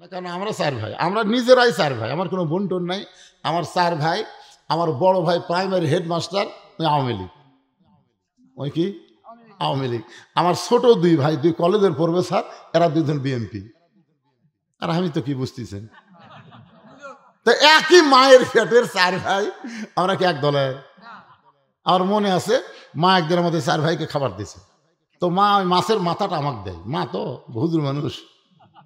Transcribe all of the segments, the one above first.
না, কারণ আমরা 4 ভাই, আমরা নিজেরাই 4 ভাই, আমার কোনো বোন টোন নাই। আমার 4 ভাই, আমার বড় ভাই প্রাইমারি হেডমাস্টার, ওই আওয়ামী লীগ, ওই কি আওয়ামী লীগ। আমার ছোট 2 ভাই 2 কলেজের পড়বে স্যার, এরা 2জন বিএনপি। আর আমি তো কি বুঝতেছেন, তো একই মায়ের পেটের 4 ভাই, আমরা কি এক দলের? আমার মনে আছে মা একদিন আমাদের 4 ভাইকে খাবার দিয়েছে, তো মা ওই মাছের মাথাটা আমাকে দেয়, মা তো হুজুর মানুষ।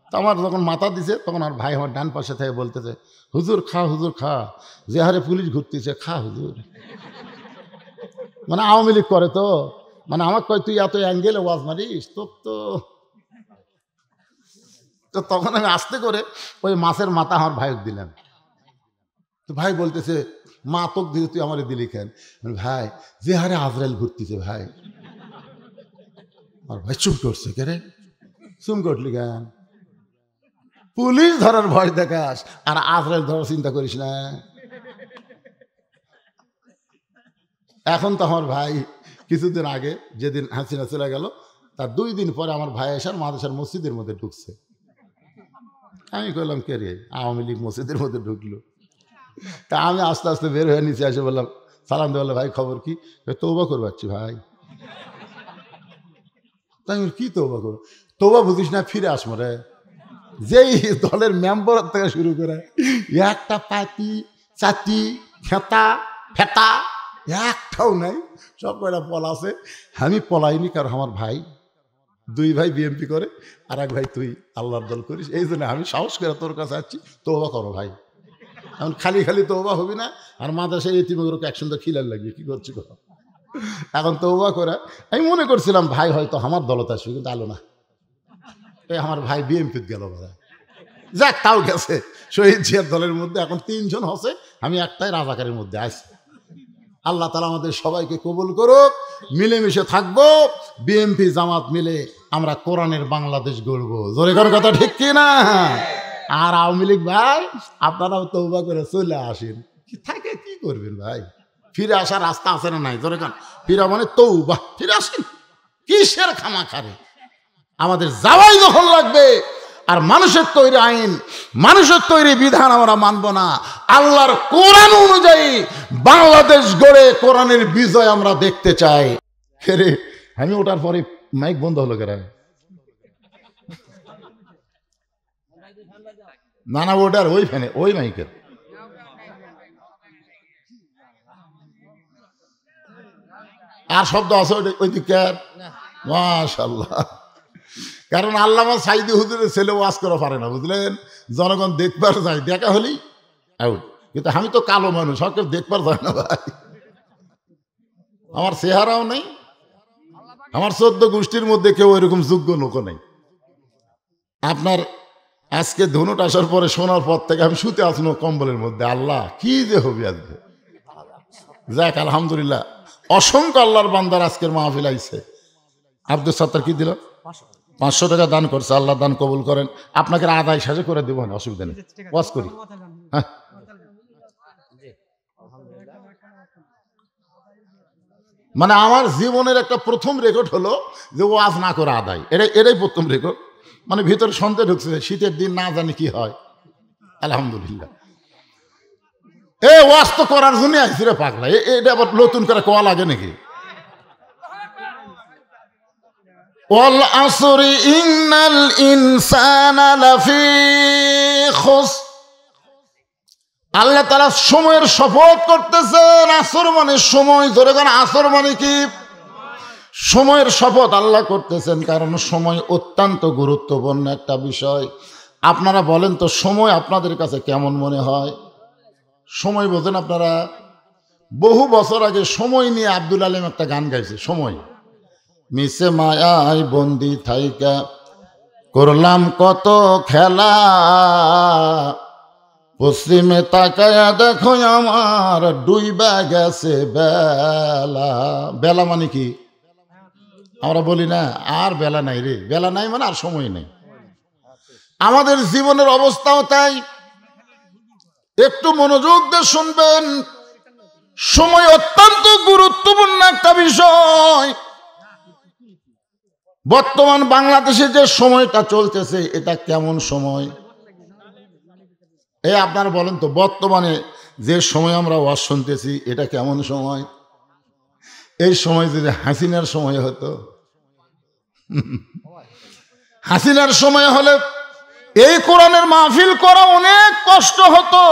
তো আমার যখন মাথা দিছে তখন আর ভাই আমার ডান পাশে থেকে বলতেছে, হুজুর খা, হুজুর খা, যে হারে পুলিশ ঘুরতেছে, খা হুজুর। মানে আওয়ামী লীগ করে তো, মানে আমাকে কয় তুই এত অ্যাঙ্গেলে ওয়াজ মারিস তো। তো তখন আমি আস্তে করে ওই মাছের মাথা আমার ভাইকে দিলাম। তো ভাই বলতেছে, মা তোকে দিতে তুই আমার দিলি কেন? ভাই যে হারে আজরাইল ঘুরতেছে ভাই। আর ভাই চুপ করছে, কে রে চুপ করলি কেন? পুলিশ ধরার ভয় দেখাস আর আজরাইল ধরার চিন্তা করিস না। এখন তো আমার ভাই কিছুদিন আগে, যেদিন হাসিনা চলে গেল, তার 2 দিন পরে আমার ভাই এসার মাদ্রাসার মসজিদের মধ্যে ঢুকছে। আমি কইলাম কে রে, আওয়ামী লীগ মসজিদের মধ্যে ঢুকলো। তা আমি আস্তে আস্তে বের হয়ে নিচে এসে বললাম, সালাম দিয়ে বললাম, ভাই খবর কি? তৌবা করবাচ্ছি ভাই। তাই কি তৌবা করবো? তৌবা বুঝিস না, ফিরে আসবো রে। যেই দলের মেম্বার থেকে শুরু করে একটা পাতি চাতি খেতা ফেতা একটাও নাই, সব কয়টা পলাছে। আমি পলাইনি, কারণ আমার ভাই 2 ভাই বিএমপি করে, আর 1 ভাই তুই আল্লাহর দল করিস, এই জন্য আমি সাহস করে তোর কাছে আসছি, তৌবা করো ভাই। এখন খালি খালি তৌবা হবি না, আর মাদ্রাসায় এতিমগুলোকে একসঙ্গে খিলার লাগবে, কি করছি কথা। এখন তৌবা করে আমি মনে করছিলাম ভাই হয়তো আমার দলতে আসবে, কিন্তু আলো না, এই আমার ভাই বিএমপিতে গেল। যাক, তাও গেছে শহীদ জিয়ার দলের মধ্যে। এখন 3 জন হচ্ছে, আমি একটাই রাজাকারের মধ্যে আছি। আল্লাহ তাআলা আমাদের সবাইকে কবুল করুক, মিলেমিশে থাকবো, বিএনপি জামাত মিলে আমরা কোরআনের বাংলাদেশ গড়বো। জোরে করে কথা ঠিক কি না? আর আওয়ামী লীগ ভাই, আপনারাও তওবা করে চলে আসেন। কি থাকে, কি করবেন ভাই? ফিরে আসার রাস্তা আছে না নাই? জোরে কান ফিরা মানে তওবা, ফিরে আসেন। কিসের খামাখারে? আমাদের যাওয়াই যখন লাগবে, আর মানুষের তৈরি আইন, মানুষের তৈরি বিধান আমরা মানব না। আল্লাহর কোরআন অনুযায়ী বাংলাদেশ গড়ে কোরআনের বিজয় আমরা দেখতে চাই। ফেরে আমি ওটার পরে মাইক বন্ধ হলো কেন? না না, ওটার ওই ফ্যানে, ওই মাইকের। আর শব্দ আছে ওই দিকে? মাশাআল্লাহ। কারণ আল্লামা সাইদি হুজুরের ছেলে ওয়াজ করা পারে না, বুঝলেন? জনগণ দেখবার যায়, দেখা হলেই আউট। কিন্তু আমি তো কালো মানুষ, হয়তো দেখবার যায় না ভাই। আমার চেহারাও নেই, আমার 14 গোষ্ঠীর মধ্যে কেউ এরকম যোগ্য লোক নেই। আপনার আজকে ধনুট আসার পরে, শোনার পর থেকে আমি শুতে আসলো কম্বলের মধ্যে। আল্লাহ কি যে হবে আজকে। যাক আলহামদুলিল্লাহ, অসংখ্য আল্লাহর বান্দার আজকের মাহফিল আইছে। আব্দুল সাত্তার কি দিল? 500 টাকা দান করছে, আল্লাহ দান কবুল করেন। আপনাকে আদায় সাজে করে দেবো না, অসুবিধা নেই, ওয়াজ করি। হ্যাঁ, মানে আমার জীবনের একটা প্রথম রেকর্ড হলো যে ওয়াজ না করে আদায়, এটাই প্রথম রেকর্ড। মানে ভিতরে সন্দেহ ঢুকছে, শীতের দিন না জানি কি হয়। আলহামদুলিল্লাহ, ওয়াজ তো করার জন্য আসছি রে পাগলা, এটা আবার নতুন করে কোয়া লাগে নাকি? ওয়াল আসরি ইন্নাল ইনসানা লাফি খুসর। আল্লাহ তাআলা সময়ের শপথ করতেছেন। আসর মানে সময়, ধরে গেন আসর মানে কি? সময়ের শপথ আল্লাহ করতেছেন, কারণ সময় অত্যন্ত গুরুত্বপূর্ণ একটা বিষয়। আপনারা বলেন তো, সময় আপনাদের কাছে কেমন মনে হয়? সময় বোঝেন আপনারা? বহু বছর আগে সময় নিয়ে আব্দুল আলিম একটা গান গাইছে, সময়। মিশে মায়ায় বন্দি থাইকা করলাম কত খেলা, পশ্চিমে তাকায়া দেখো আমার ডুইবা গেছে বেলা। বেলা মানে কি? আমরা বলি না আর বেলা নাই রে, বেলা নাই মানে আর সময় নেই। আমাদের জীবনের অবস্থাও তাই। একটু মনোযোগ দিয়ে শুনবেন, সময় অত্যন্ত গুরুত্বপূর্ণ একটা বিষয়। বর্তমান বাংলাদেশে যে সময়টা চলতেছে, এটা কেমন সময়? এই আপনারা বলেন তো, বর্তমানে যে সময় আমরা ওয়াজ শুনতেছি এটা কেমন সময়? এই সময় যদি হাসিনার সময় হতো, হাসিনার সময় হলে এই কোরআনের মাহফিল করা অনেক কষ্ট হতো।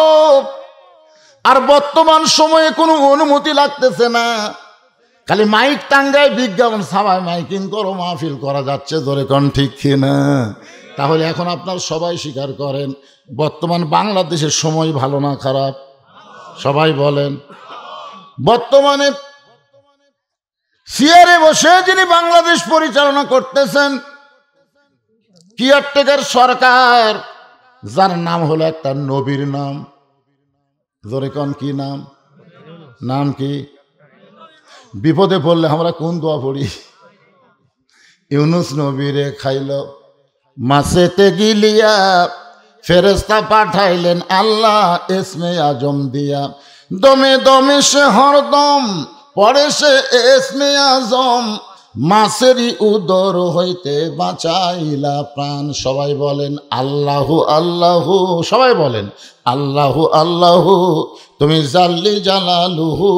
আর বর্তমান সময়ে কোনো অনুমতি লাগতেছে না, খালি মাইক টাঙ্গায় বিজ্ঞাপন সবাই মাইকিং করো, মাহফিল করা যাচ্ছে। ধরে কোন ঠিক কিনা? তাহলে এখন আপনার সবাই স্বীকার করেন বর্তমান বাংলাদেশের সময় ভালো না খারাপ? সবাই বলেন। বর্তমানে চেয়ারে বসে যিনি বাংলাদেশ পরিচালনা করতেছেন, কেয়ারটেকার সরকার, যার নাম হলো একটা নবীর নাম। ধরে কোন কি নাম? নাম কি? বিপদে পড়লে আমরা কোন দোয়া পড়ি? ইউনুস নবীরে খাইল মাছেতে গিলিয়া, ফেরেশতা পাঠাইলেন আল্লাহ ইসমে আজম দিয়া। দমে দমে সে হরদম পড়ে সে ইসমে আজম, মাছেরই উদর হইতে বাঁচাইলা প্রাণ। সবাই বলেন আল্লাহু আল্লাহু, সবাই বলেন আল্লাহু আল্লাহু, তুমি জাল্লি জালালুহু,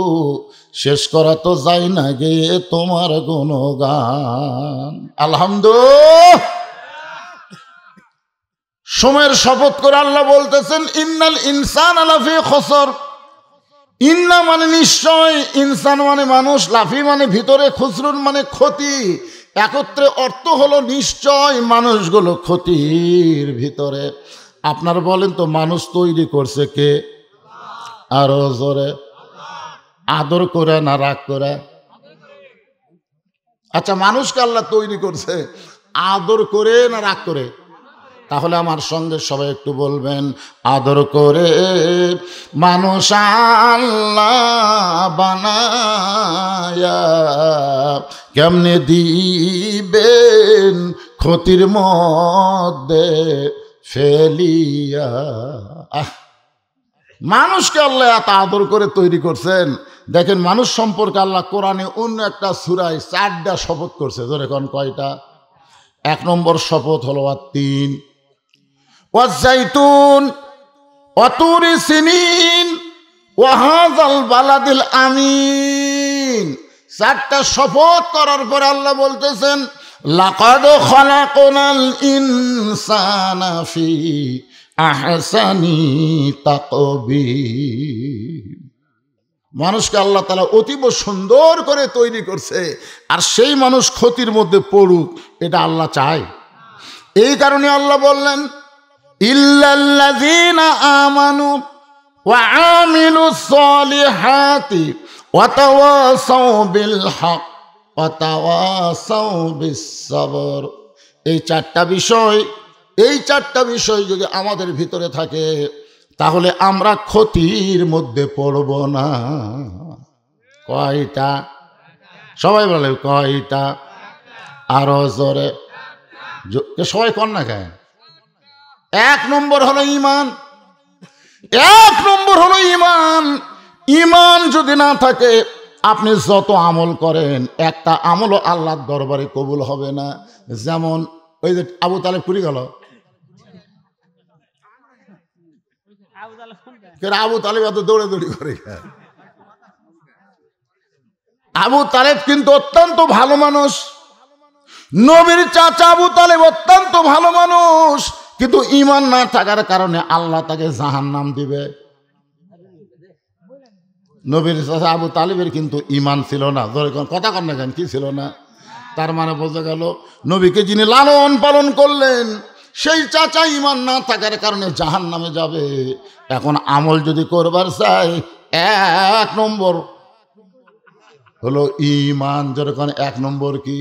শেষ করা তো যাই না গে তোমার গুণগান। আলহামদুলিল্লাহ। সময়ের শপথ করে আল্লাহ বলতেছেন ইন্নাল ইনসান লাফি খসর। ইন্না মানে নিশ্চয়, ইনসান মানে মানুষ, লাফি মানে ভিতরে, খুসরুন মানে ক্ষতি। একত্রে অর্থ হলো নিশ্চয় মানুষগুলো ক্ষতির ভিতরে। আপনার বলেন তো, মানুষ তৈরি করছে কে? আরো জোরে। আদর করে না রাগ করে? আচ্ছা, মানুষকে আল্লাহ তৈরি করছে আদর করে না রাগ করে? তাহলে আমার সঙ্গে সবাই একটু বলবেন, আদর করে মানুষ আল্লাহ বানায়া কেমনে দিবেন ক্ষতির মধ্যে ফেলিয়া। মানুষকে আল্লাহ এত আদর করে তৈরি করছেন। দেখেন, মানুষ সম্পর্কে আল্লাহ কোরআনে অন্য একটা সূরায় 4টা শপথ করছে। ধরে কোন কয়টা? 1 নম্বর শপথ হলো তিন, ওয়াজ্জাইতুন ওয়াতুরি সিনিন ওয়াহাযাল বালাদিল আমিন। 4টা শপথ করার পর আল্লাহ বলতেছেন লাকাদ খালাকনাল ইনসানা ফি আহসানি তাকবীর। মানুষকে আল্লাহ তাআলা অতীব সুন্দর করে তৈরি করছে, আর সেই মানুষ ক্ষতির মধ্যে পড়ুক এটা আল্লাহ চায়। এই কারণে আল্লাহ বললেন ইল্লাল্লাযীনা আমানু ওয়া আমিলুস সলিহাতি ওয়া তাওয়াসাউ বিল হক ওয়া তাওয়াসাউ বিস সবর। এই 4টা বিষয় যদি আমাদের ভিতরে থাকে তাহলে আমরা ক্ষতির মধ্যে পড়ব না। কয়টা? সবাই বলে কয়টা? আরো জোরে। সবাই কর না কেন? 1 নম্বর হলো ঈমান। 1 নম্বর হলো ঈমান। ঈমান যদি না থাকে আপনি যত আমল করেন একটা আমলও আল্লাহর দরবারে কবুল হবে না। যেমন ওই যে আবু তালেব পুরি গেল, আবু তালেব এত দৌড়াদৌড়ি করে। আবু তালেব কিন্তু অত্যন্ত ভালো মানুষ। নবীর চাচা আবু তালেব অত্যন্ত ভালো মানুষ, কিন্তু ঈমান না থাকার কারণে আল্লাহ তাকে জাহান্নাম দিবে। নবীর চাচা আবু তালেবের কিন্তু ঈমান ছিল না। কথা কন না কেন? কি ছিল না? তার মানে বোঝা গেল নবীকে যিনি লালন পালন করলেন সেই চাচা ঈমান না থাকার কারণে জাহান্নামে যাবে। এখন আমল যদি করবার চাই 1 নম্বর হলো ঈমান। যেরকম 1 নম্বর কি?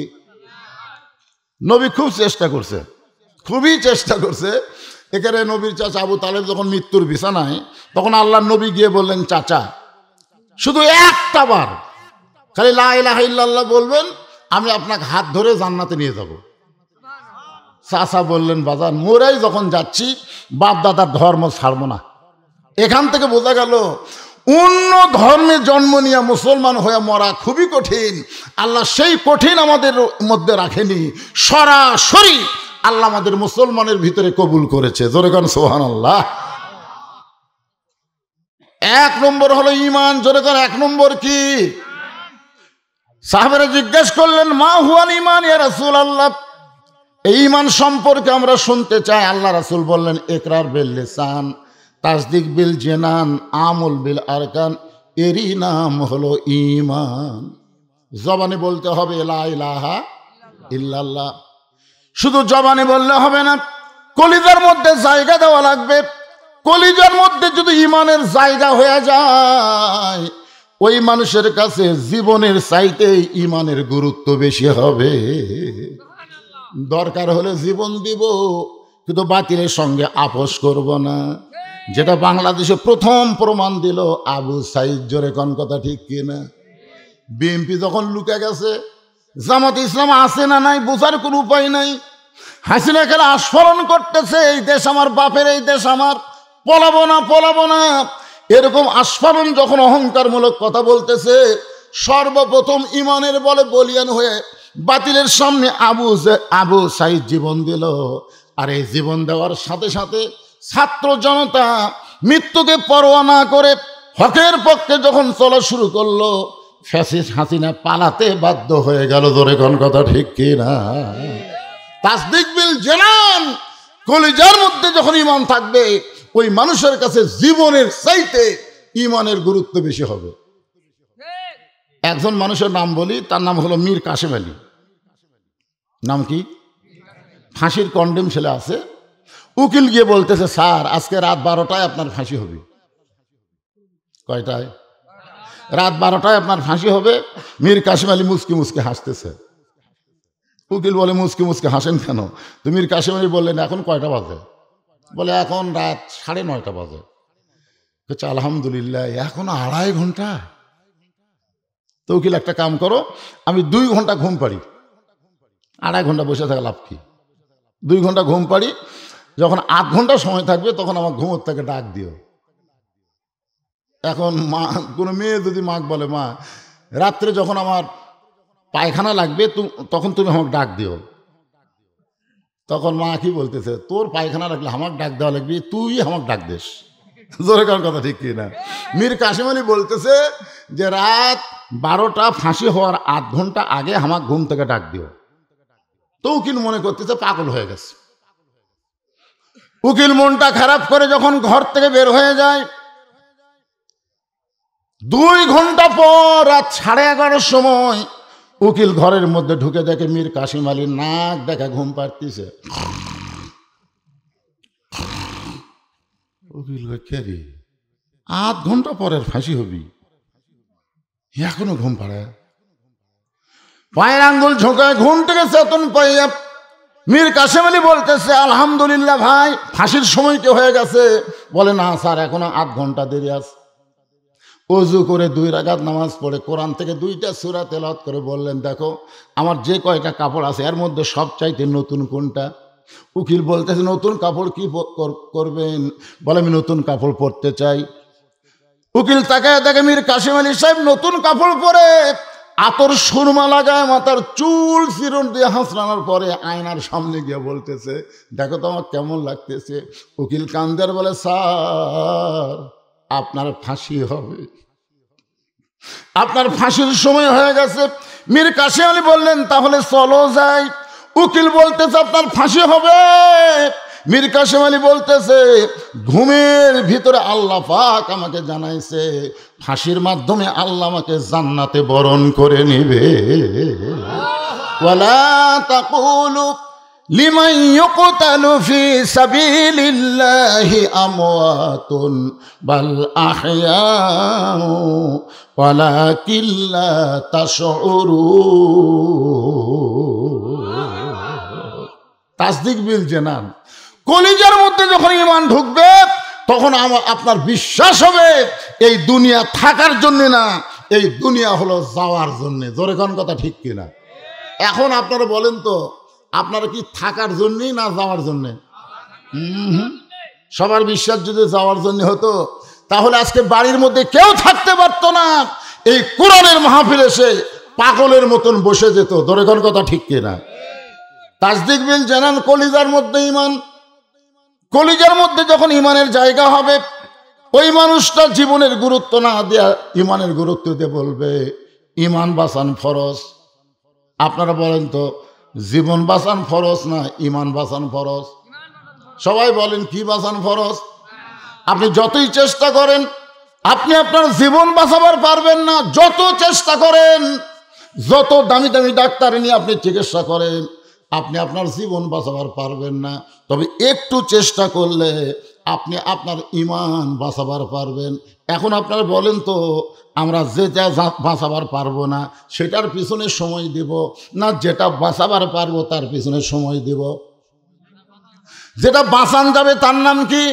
নবী খুব চেষ্টা করছে, খুবই চেষ্টা করছে। এখানে নবীর চাচা আবু তালেব যখন মৃত্যুর বিছানায়, তখন আল্লাহর নবী গিয়ে বললেন চাচা শুধু একটা বার খালি লা ইলাহা ইল্লাল্লাহ বলবেন, আমি আপনাকে হাত ধরে জান্নাতে নিয়ে যাব। চাচা বললেন বাজান মোরাই যখন যাচ্ছি বাপ দাদার ধর্ম ছাড়বো না। এখান থেকে বোঝা গেল অন্য ধর্মে জন্ম নিয়ে মুসলমান হয়ে মরা খুবই কঠিন। আল্লাহ সেই কঠিন আমাদের মধ্যে রাখেনি, সরাসরি আল্লাহ আমাদের মুসলমানের ভিতরে কবুল করেছে। জোরে গান সুবহানাল্লাহ। এক নম্বর হলো ঈমান। জোরে করে, এক নম্বর কি? সাহাবারা জিজ্ঞেস করলেন, মা হুয়াল ঈমান ইয়া রাসূলুল্লাহ, এই ঈমান সম্পর্কে আমরা শুনতে চাই। আল্লাহ রাসূল বললেন, ইকরার বিল লিসান, তাসদিক বিল জিনান, আমল বিল আরকান, এরই নাম হলো ঈমান। জবানে বলতে হবে লা ইলাহা ইল্লাল্লাহ। শুধু জবানে বললে হবে না, কলিজার মধ্যে জায়গা দেওয়া লাগবে। কলিজার মধ্যে যদি ঈমানের জায়গা হয়ে যায়, ওই মানুষের কাছে জীবনের চাইতে ঈমানের গুরুত্ব বেশি হবে। দরকার হলে জীবন দিব, কিন্তু বাতিলের সঙ্গে আপোষ করব না। যেটা বাংলাদেশে প্রথম প্রমাণ দিল আবু সাইদ। জোরে কোন কথা ঠিক কিনা? বিএনপি যখন লুকে গেছে, জামাত ইসলাম আছে না নাই বোঝার কোনো উপায় নাই। হাসিনা খেলা আস্ফলন করতেছে, এই দেশ আমার বাপের, এই দেশ আমার, পলাবো না পলাবো না, এরকম আস্ফলন যখন অহংকারমূলক কথা বলতেছে, সর্বপ্রথম ঈমানের বলে বলিয়ান হয়ে বাতিলের সামনে আবু সাইদ জীবন দিল। আর এই জীবন দেওয়ার সাথে সাথে ছাত্র জনতা মৃত্যুকে পরোয়া না করে হকের পক্ষে যখন চলা শুরু করলো, ফ্যাসিস্ট হাসিনা পালাতে বাধ্য হয়ে গেল। ধরে কোন কথা ঠিক কি না? তাসদিক বিল জিনান, কলিজার মধ্যে যখন ঈমান থাকবে, ওই মানুষের কাছে জীবনের চাইতে ঈমানের গুরুত্ব বেশি হবে। একজন মানুষের নাম বলি, তার নাম হলো মীর কাসেম আলী। নাম কি? ফাঁসির কন্ডেম ছেলে আছে। উকিল গিয়ে বলতেছে, স্যার আজকে রাত 12টায় আপনার ফাঁসি হবে। কয়টায়? রাত 12টায় আপনার ফাঁসি হবে। মীর কাসেম আলী মুচকি মুচকি হাসতেছে। উকিল বলে, মুচকি মুচকি হাসেন কেন? তো মীর কাসেম আলী বললেন, এখন কয়টা বাজে? বলে, এখন রাত 9:30 বাজে। বলছে, আলহামদুলিল্লাহ, এখন 2.5 ঘন্টা। তো উকিল, একটা কাম করো, আমি 2 ঘন্টা ঘুম পাড়ি। 2.5 ঘন্টা বসে থাকা লাভ কি? 2 ঘন্টা ঘুম পাড়ি, যখন 8 ঘন্টা সময় থাকবে তখন আমার ঘুমোর থেকে ডাক দিও। এখন মা, কোনো মেয়ে যদি মাক বলে, মা রাত্রে যখন আমার পায়খানা লাগবে তখন তুমি আমাকে ডাক দিও, তখন মা কি বলতেছে, তোর পায়খানা লাগলে আমাকে ডাক দেওয়া লাগবে, তুই আমাকে ডাক দিস। জোরে কার কথা ঠিক কিনা? মীর কাসেম আলী বলতেছে যে রাত 12টা ফাঁসি হওয়ার 8 ঘন্টা আগে আমাকে ঘুম থেকে ডাক দিও। তো উকিল মনে করতেছে পাগল হয়ে গেছে। উকিল মনটা খারাপ করে যখন ঘর থেকে বের হয়ে যায়, 2 ঘন্টা পর রাত 11:30 সময় উকিল ঘরের মধ্যে ঢুকে দেখে মীর কাসেম আলী নাক দেখা ঘুম পাড়তিছে। উকিল কে রে, 8 ঘন্টা পরের ফাঁসি হবি, এখনো ঘুম পাড়ে? পায়ের আঙ্গুল ঝোঁকায় ঘুম থেকে চেতন পাইয়া মীর কাসেম আলী বলতেছে, আলহামদুলিল্লাহ ভাই, ফাঁসির সময় কি হয়ে গেছে? বলে, না স্যার, এখনো 8 ঘন্টা দেরি আছে। ওযু করে 2 রাকাত নামাজ পড়ে কোরআন থেকে 2টা সূরা তেলাওয়াত করে বললেন, দেখো আমার যে কয়টা কাপড় আছে এর মধ্যে সবচাইতে নতুন কোনটা? উকিল বলতেছে, নতুন কাপড় কি করবেন? বলে, আমি নতুন কাপড় পরতে চাই। উকিল তাকায় দেখে মীর কাসেম আলী সাহেব নতুন কাপড় পরে, আতর সুরমা লাগায়, মাথার চুল চিরুন দিয়ে হাসরানোর পরে আয়নার সামনে গিয়ে বলতেছে, দেখো তো আমার কেমন লাগতেছে। উকিল কান্দার বলে, স্যার আপনার ফাঁসি হবে, আপনার ফাঁসির সময় হয়ে গেছে। মীর কাসেম আলী বললেন, তাহলে চলো যাই। উকিল বলতেছে, আপনার ফাঁসি হবে। মীর কাসেম আলী বলতেছে, ঘুমের ভিতরে আল্লাহ পাক আমাকে জানাইছে ফাঁসির মাধ্যমে আল্লাহ আমাকে জান্নাতে বরণ করে নিবে। ওয়ালা তাকুলু লিমান ইউকতালু ফি সাবিলিল্লাহি আমওয়াতুন বাল আহইয়াউ ওয়ালাকিন লা তাশউরুন। তাসদিক বিল জিনান, কলিজার মধ্যে যখন ঈমান ঢুকবে তখন আপনার বিশ্বাস হবে এই দুনিয়া থাকার জন্য না, এই দুনিয়া হলো যাওয়ার জন্য। জোরে কোন কথা ঠিক কিনা? এখন আপনারা বলেন তো, আপনারা কি থাকার জন্যই না যাওয়ার জন্যে? সবার বিশ্বাস যদি যাওয়ার জন্য হতো তাহলে আজকে বাড়ির মধ্যে কেউ থাকতে পারতো না। এই কোরআনের মাহফিল এসে পাগলের মতন বসে যেত। জোরে কোন কথা ঠিক কিনা? তাসদিক বিল জিনান, কলিজার মধ্যে ঈমান। কলিজার মধ্যে যখন ঈমানের জায়গা হবে, ওই মানুষটা জীবনের গুরুত্ব না দেয়া ইমানের গুরুত্ব দিয়ে বলবে ইমান বাঁচান ফরজ। আপনারা বলেন তো জীবন বাঁচান ফরজ না ইমান বাঁচান ফরজ? সবাই বলেন কি বাঁচান ফরজ? আপনি যতই চেষ্টা করেন আপনি আপনার জীবন বাঁচাবার পারবেন না। যত চেষ্টা করেন, যত দামি দামি ডাক্তার নিয়ে আপনি চিকিৎসা করেন, আপনি আপনার জীবন বাঁচাবার পারবেন না। তবে একটু চেষ্টা করলে আপনি আপনার ইমান বাঁচাবার পারবেন। এখন আপনারা বলেন তো আমরা যেটা বাঁচাবার পারবো না সেটার পিছনে সময় দিব, না যেটা বাঁচাবার পারবো তার পিছনে সময় দিব? যেটা বাঁচান যাবে তার নাম কি?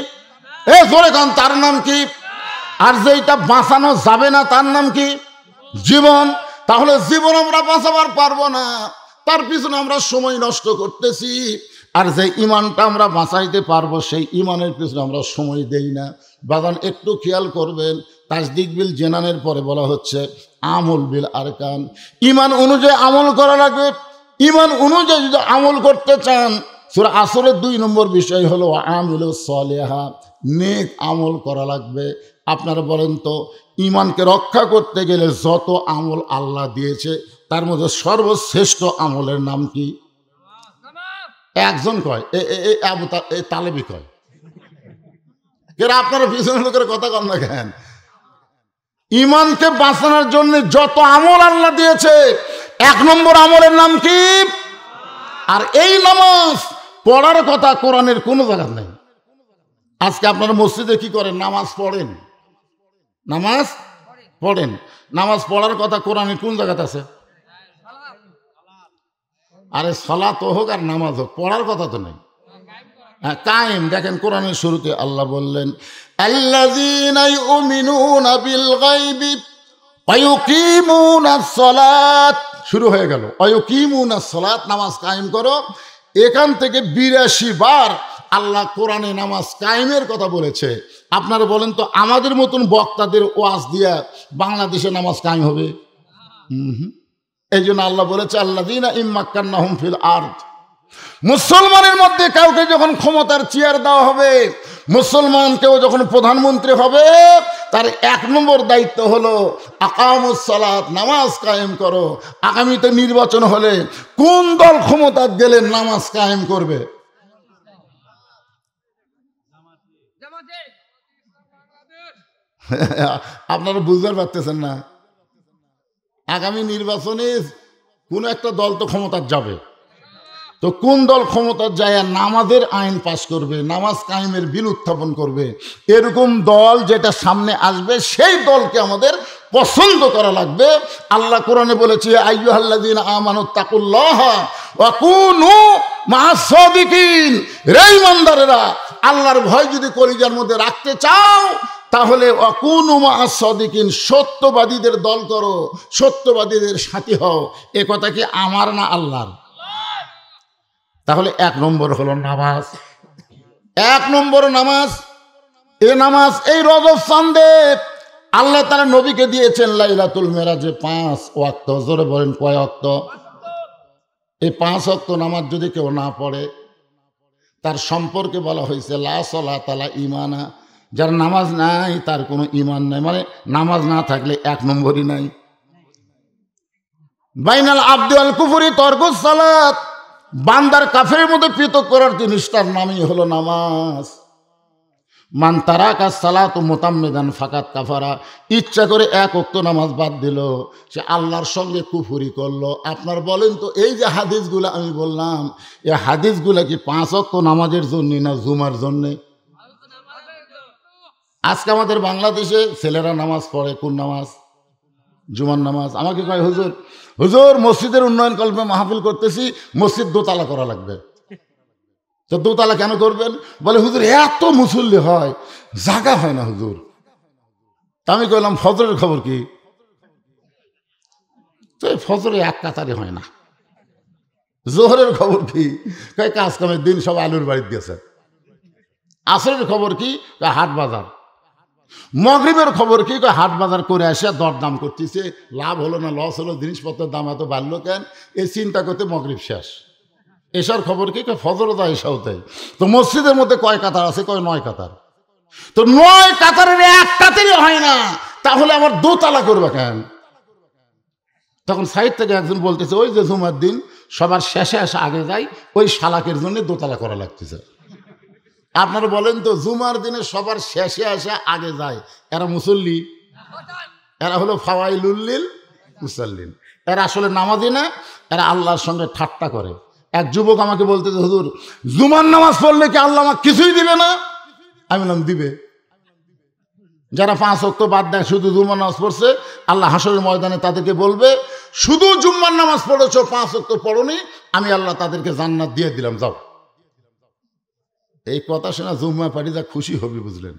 জোরে কান, তার নাম কি? আর যেটা বাঁচানো যাবে না তার নাম কি? জীবন। তাহলে জীবন আমরা বাঁচাবার পারবো না, তার পিছনে আমরা সময় নষ্ট করতেছি। আর যে ইমানটা আমরা বাঁচাইতে পারবো সেই ইমানের পিছনে আমরা সময় দেই না। বাগান একটু খেয়াল করবেন, তাসদিক বিল জেনানের পরে বলা হচ্ছে আমল বিল আরকান। ইমান অনুযায়ী আমল করা লাগবে। ইমান অনুযায়ী যদি আমল করতে চান, সূরা আসরের 2 নম্বর বিষয় হলো আমিলুস সলিহা, নেক আমল করা লাগবে। আপনারা বলেন তো ইমানকে রক্ষা করতে গেলে যত আমল আল্লাহ দিয়েছে তার মধ্যে সর্বশ্রেষ্ঠ আমলের নাম কি? একজন কয় তালেবি কয়। কেন আপনারা পিছনে লোকের কথা কন না কেন? ইমানকে বাঁচানোর জন্য যত আমল আল্লাহ দিয়েছে 1 নম্বর আমলের নাম কি? আর এই নামাজ পড়ার কথা কোরআনের কোনো জায়গা নেই। আজকে আপনারা মসজিদে কি করেন? নামাজ পড়েন, নামাজ পড়েন। নামাজ পড়ার কথা কোরআনের কোন জায়গাতে আছে? আরে সালাত হোক আর নামাজ হোক, পড়ার কথা তো নেই। হ্যাঁ, কায়েম। দেখেন কোরআনের শুরুতে আল্লাহ বললেন আল্লাযীনা ইউমিনুনা বিল গায়বি ওয়া ইউকিমুনাস সালাত। শুরু হয়ে গেল ওয়া ইউকিমুনাস সালাত, নামাজ কায়েম করো। এখান থেকে 82 বার আল্লাহ কোরআনে নামাজ কায়েমের কথা বলেছে। আপনারা বলেন তো আমাদের মতন বক্তাদের ওয়াজ দিয়া বাংলাদেশে নামাজ কায়েম হবে? এই জন্য আল্লাহ বলেছে আল্লাযীনা ইম্মাক্কান্নাহুম ফিল আরদ। মুসলমানের মধ্যে কাউকে যখন ক্ষমতার চেয়ার দেওয়া হবে, মুসলমান কেউ যখন প্রধানমন্ত্রী হবে, তার 1 নম্বর দায়িত্ব হলো আকামুস সালাত, নামাজ কায়েম করো। আগামীতে নির্বাচন হলে কোন দল ক্ষমতা গেলে নামাজ কায়েম করবে? আপনারা বুঝতে পারতেছেন না? আগামী নির্বাচনে কোন একটা দল তো ক্ষমতা যাবে, তো কোন দল ক্ষমতা যায় নামাজের আইন পাশ করবে, নামাজ কায়েমের বিল উত্থাপন করবে, এরকম দল যেটা সামনে আসবে সেই দলকে আমাদের পছন্দ করা লাগবে। আল্লাহ কোরআনে বলেছে আইয়ুহাল্লাযীনা আমানুত্তাকুল্লাহা ওয়া কুনু মা'আস সাদিকিন। রে ঈমানদারেরা, আল্লাহর ভয় যদি কলিজার মধ্যে রাখতে চাও তাহলে ওয়া কুনু মা'আস সাদিকিন, সত্যবাদীদের দল করো, সত্যবাদীদের সাথী হও। এ কথা কি আমার না আল্লাহর? তাহলে 1 নম্বর হলো নামাজ। 1 নম্বর নামাজ। এই নামাজ এই রজব চাঁদে আল্লাহ তাআলা নবীকে দিয়েছেন লাইলাতুল মেরাজে 5 ওয়াক্ত। জোরে বলেন কয় ওয়াক্ত? এই 5 ওয়াক্ত নামাজ যদি কেউ না পড়ে তার সম্পর্কে বলা হয়েছে লা সালাতা লা ঈমানা। যার নামাজ নাই তার কোনো ঈমান নাই, মানে নামাজ না থাকলে 1 নম্বরই নাই। বাইনাল আবদি ওয়াল কুফরি তরকুস সালাত। বান্দার কাফেরের মধ্যে পৃথক করার জিনিসটার নামই হলো নামাজ। মান তারাকা সালাতু মুতাম্মিদান ফাকাত কাফারা। ইচ্ছা করে 1 ওয়াক্ত নামাজ বাদ দিল, সে আল্লাহর সঙ্গে কুফরি করলো। আপনার বলেন তো এই যে হাদিসগুলো আমি বললাম, এই হাদিসগুলো কি 5 ওয়াক্ত নামাজের জন্য না জুমার জন্যে? আজকে আমাদের বাংলাদেশে ছেলেরা নামাজ পড়ে কোন নামাজ? জুমার নামাজ। আমাকে কয় হুজুর হুজুর মসজিদের উন্নয়ন কল্পে মাহফিল করতেছি, মসজিদ দোতলা করা লাগবে। তো দোতলা কেন করবেন? বলে হুজুর এত মুসল্লি হয়, জায়গা হয় না হুজুর। আমি কইলাম ফজরের খবর কি? তো ফজরে 1 কাতারে হয় না। জোহরের খবর কি? কয় কাজ কামের দিন সব আলুর বাড়ি দিয়েছে। আসরের খবর কি? হাট বাজার। মাগরিবের খবর কি? হাট বাজার করে আসে দরদাম করতেছে, লাভ হলো না লস হলো, জিনিসপত্রের দাম এত বাড়লো কেন, এই চিন্তা করতে মাগরিব শেষ। এসার খবর কি? ফজরও দেয়, এসাও দেয়। তো মসজিদের মধ্যে কয় কাতার আছে? কয় 9 কাতার। তো 9 কাতারের একটাতেই হয় না, তাহলে আমার দোতলা করবে কেন? তখন সাইড থেকে একজন বলতেছে, ওই যে জুমার দিন সবার শেষে এসে আগে যায়, ওই শালাকের জন্য দোতলা করা লাগতেছে। আপনারা বলেন তো, জুমার দিনে সবার শেষে এসে আগে যায়, এরা মুসল্লি? এরা হলো ফাওয়াইলুল মুসাল্লিন। এরা আসলে নামাজি না, এরা আল্লাহর সঙ্গে ঠাট্টা করে। এক যুবক আমাকে বলতেছে, হুজুর জুমার নামাজ পড়লে কি আল্লাহ আমাকে কিছুই দিবে না? আমি বললাম, দিবে। যারা 5 ওয়াক্ত বাদ দেয়, শুধু জুমার নামাজ পড়ছে, আল্লাহ হাসরের ময়দানে তাদেরকে বলবে, শুধু জুম্মার নামাজ পড়েছ, 5 ওয়াক্ত পড়নি, আমি আল্লাহ তাদেরকে জান্নাত দিয়ে দিলাম, যাও। এই কথা শোনা জুম্মা পাড়ি যা খুশি হবি, বুঝলেন?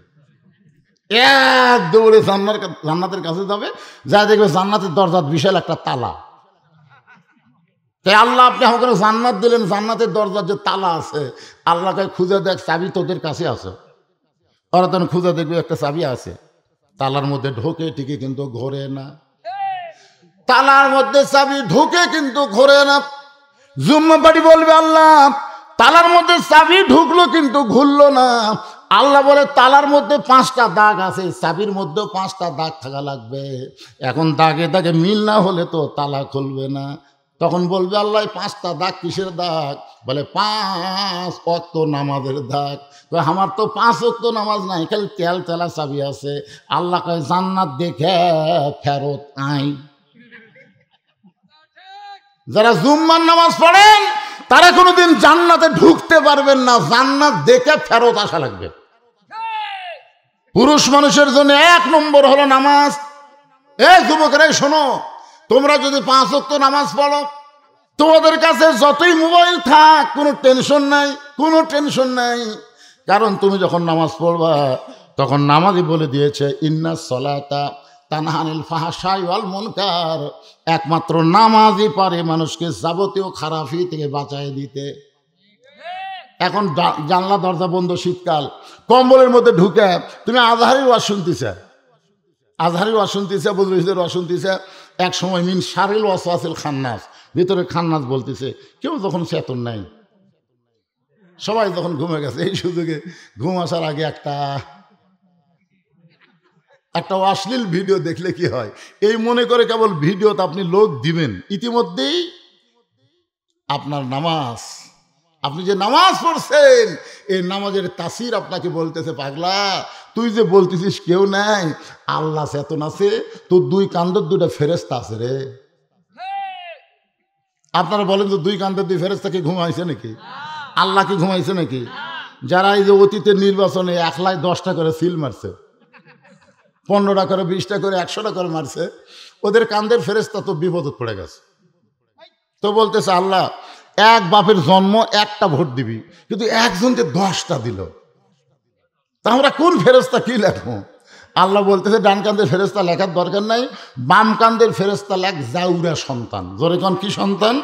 এক দৌড়ে জান্নাতের কাছে যাবে, যা দেখবে জান্নাতের দরজার বিশাল একটা তালা। তাই আল্লাহ আপনি আমাকে জান্নাত দিলেন, জান্নাতের দরজার যে তালা আছে, আল্লাহকে খুঁজে দেখ, চাবি তোদের কাছে আছে। ওরা তখন খুঁজে দেখবে একটা চাবি আছে, তালার মধ্যে ঢোকে ঠিকই, কিন্তু ঘোরে না। তালার মধ্যে চাবি ঢোকে কিন্তু ঘোরে না। জুম্মা পাড়ি বলবে, আল্লাহ তালার মধ্যে চাবি ঢুকলো কিন্তু ঘুরলো না। আল্লাহ বলে, তালার মধ্যে 5টা দাগ আছে, চাবির মধ্যেও 5টা দাগ থাকা লাগবে। এখন দাগে দাগে মিল না হলে তো তালা খুলবে না। তখন বলবে, আল্লাহ 5টা দাগ কিসের দাগ? বলে 5 ওয়াক্ত নামাজের দাগ। আমার তো 5 ওয়াক্ত নামাজ নাই, খালি তেল তেলা চাবি আছে। আল্লাহ কয়, জান্নাত দেখে ফেরত আই। যারা জুম্মার নামাজ পড়েন তারা কোনোদিন জান্নাতে ঢুকতে পারবেন না, জান্নাত দেখে ফেরত আসা লাগবে। পুরুষ মানুষের জন্য 1 নম্বর হলো নামাজ। যুবকেরা শোনো, তোমরা যদি 5 ওয়াক্ত নামাজ পড়ো, তোমাদের কাছে যতই মোবাইল থাক কোনো টেনশন নাই, কোনো টেনশন নাই। কারণ তুমি যখন নামাজ পড়বা, তখন নামাজই বলে দিয়েছে, ইন্নাস সালাতা তানহা আনিল ফাহশাই ওয়াল মুনকার। একমাত্র নামাজই পারে মানুষকে যাবতীয় খারাপি থেকে বাঁচায় দিতে। এখন জানলা দরজা বন্ধ, শীতকাল, কম্বলের মধ্যে ঢুকে তুমি আজহারির ওয়াজ শুনতেছে, আজহারির ওয়াজ শুনতেছে, বদরুদের ওয়াজ শুনতেছে। এক সময় মিন শারিল ওয়াসওয়াসিল খান্নাস, ভিতরে খান্নাস বলতেছে, কেউ যখন চেতন নাই, সবাই যখন ঘুমে গেছে, এই সুযোগে ঘুম আসার আগে একটা অশ্লীল ভিডিও দেখলে কি হয়, এই মনে করে কেবল ভিডিওতে আপনি লোক দিবেন, ইতিমধ্যেই আপনার নামাজ, আপনি যে নামাজ পড়ছেন, এই নামাজের তাসির আপনাকে বলতেছে, পাগলা তুই যে বলতেছিস কেউ নাই, আল্লাহ চেতন আছে, তোর 2 কাঁধের 2টা ফেরেশতা আছে রে। আপনারা বলেন তো, 2 কাঁধের 2 ফেরেশতা কি ঘুমাইছে নাকি? আল্লাহ কি ঘুমাইছে নাকি? যারা এই যে অতীতের নির্বাচনে 1,10টা করে সিল মারছে, 15টা করে, 20টা করে, 100টা করে মারছে, ওদের কাঁধের ফেরেশতা তো বিপদে পড়ে গেছে। তো বলতেছে, আল্লাহ এক বাপের জন্ম, একটা ভোট দিবি, কিন্তু একজনকে 10টা দিল, তা আমরা কোন ফেরেশতা কি লেখবো? আল্লাহ বলতেছে, ডান কান্দের ফেরেশতা লেখার দরকার নাই, বাম কান্দের ফেরেশতা লেখ জাউরা সন্তান। জোরে কোন কি সন্তান?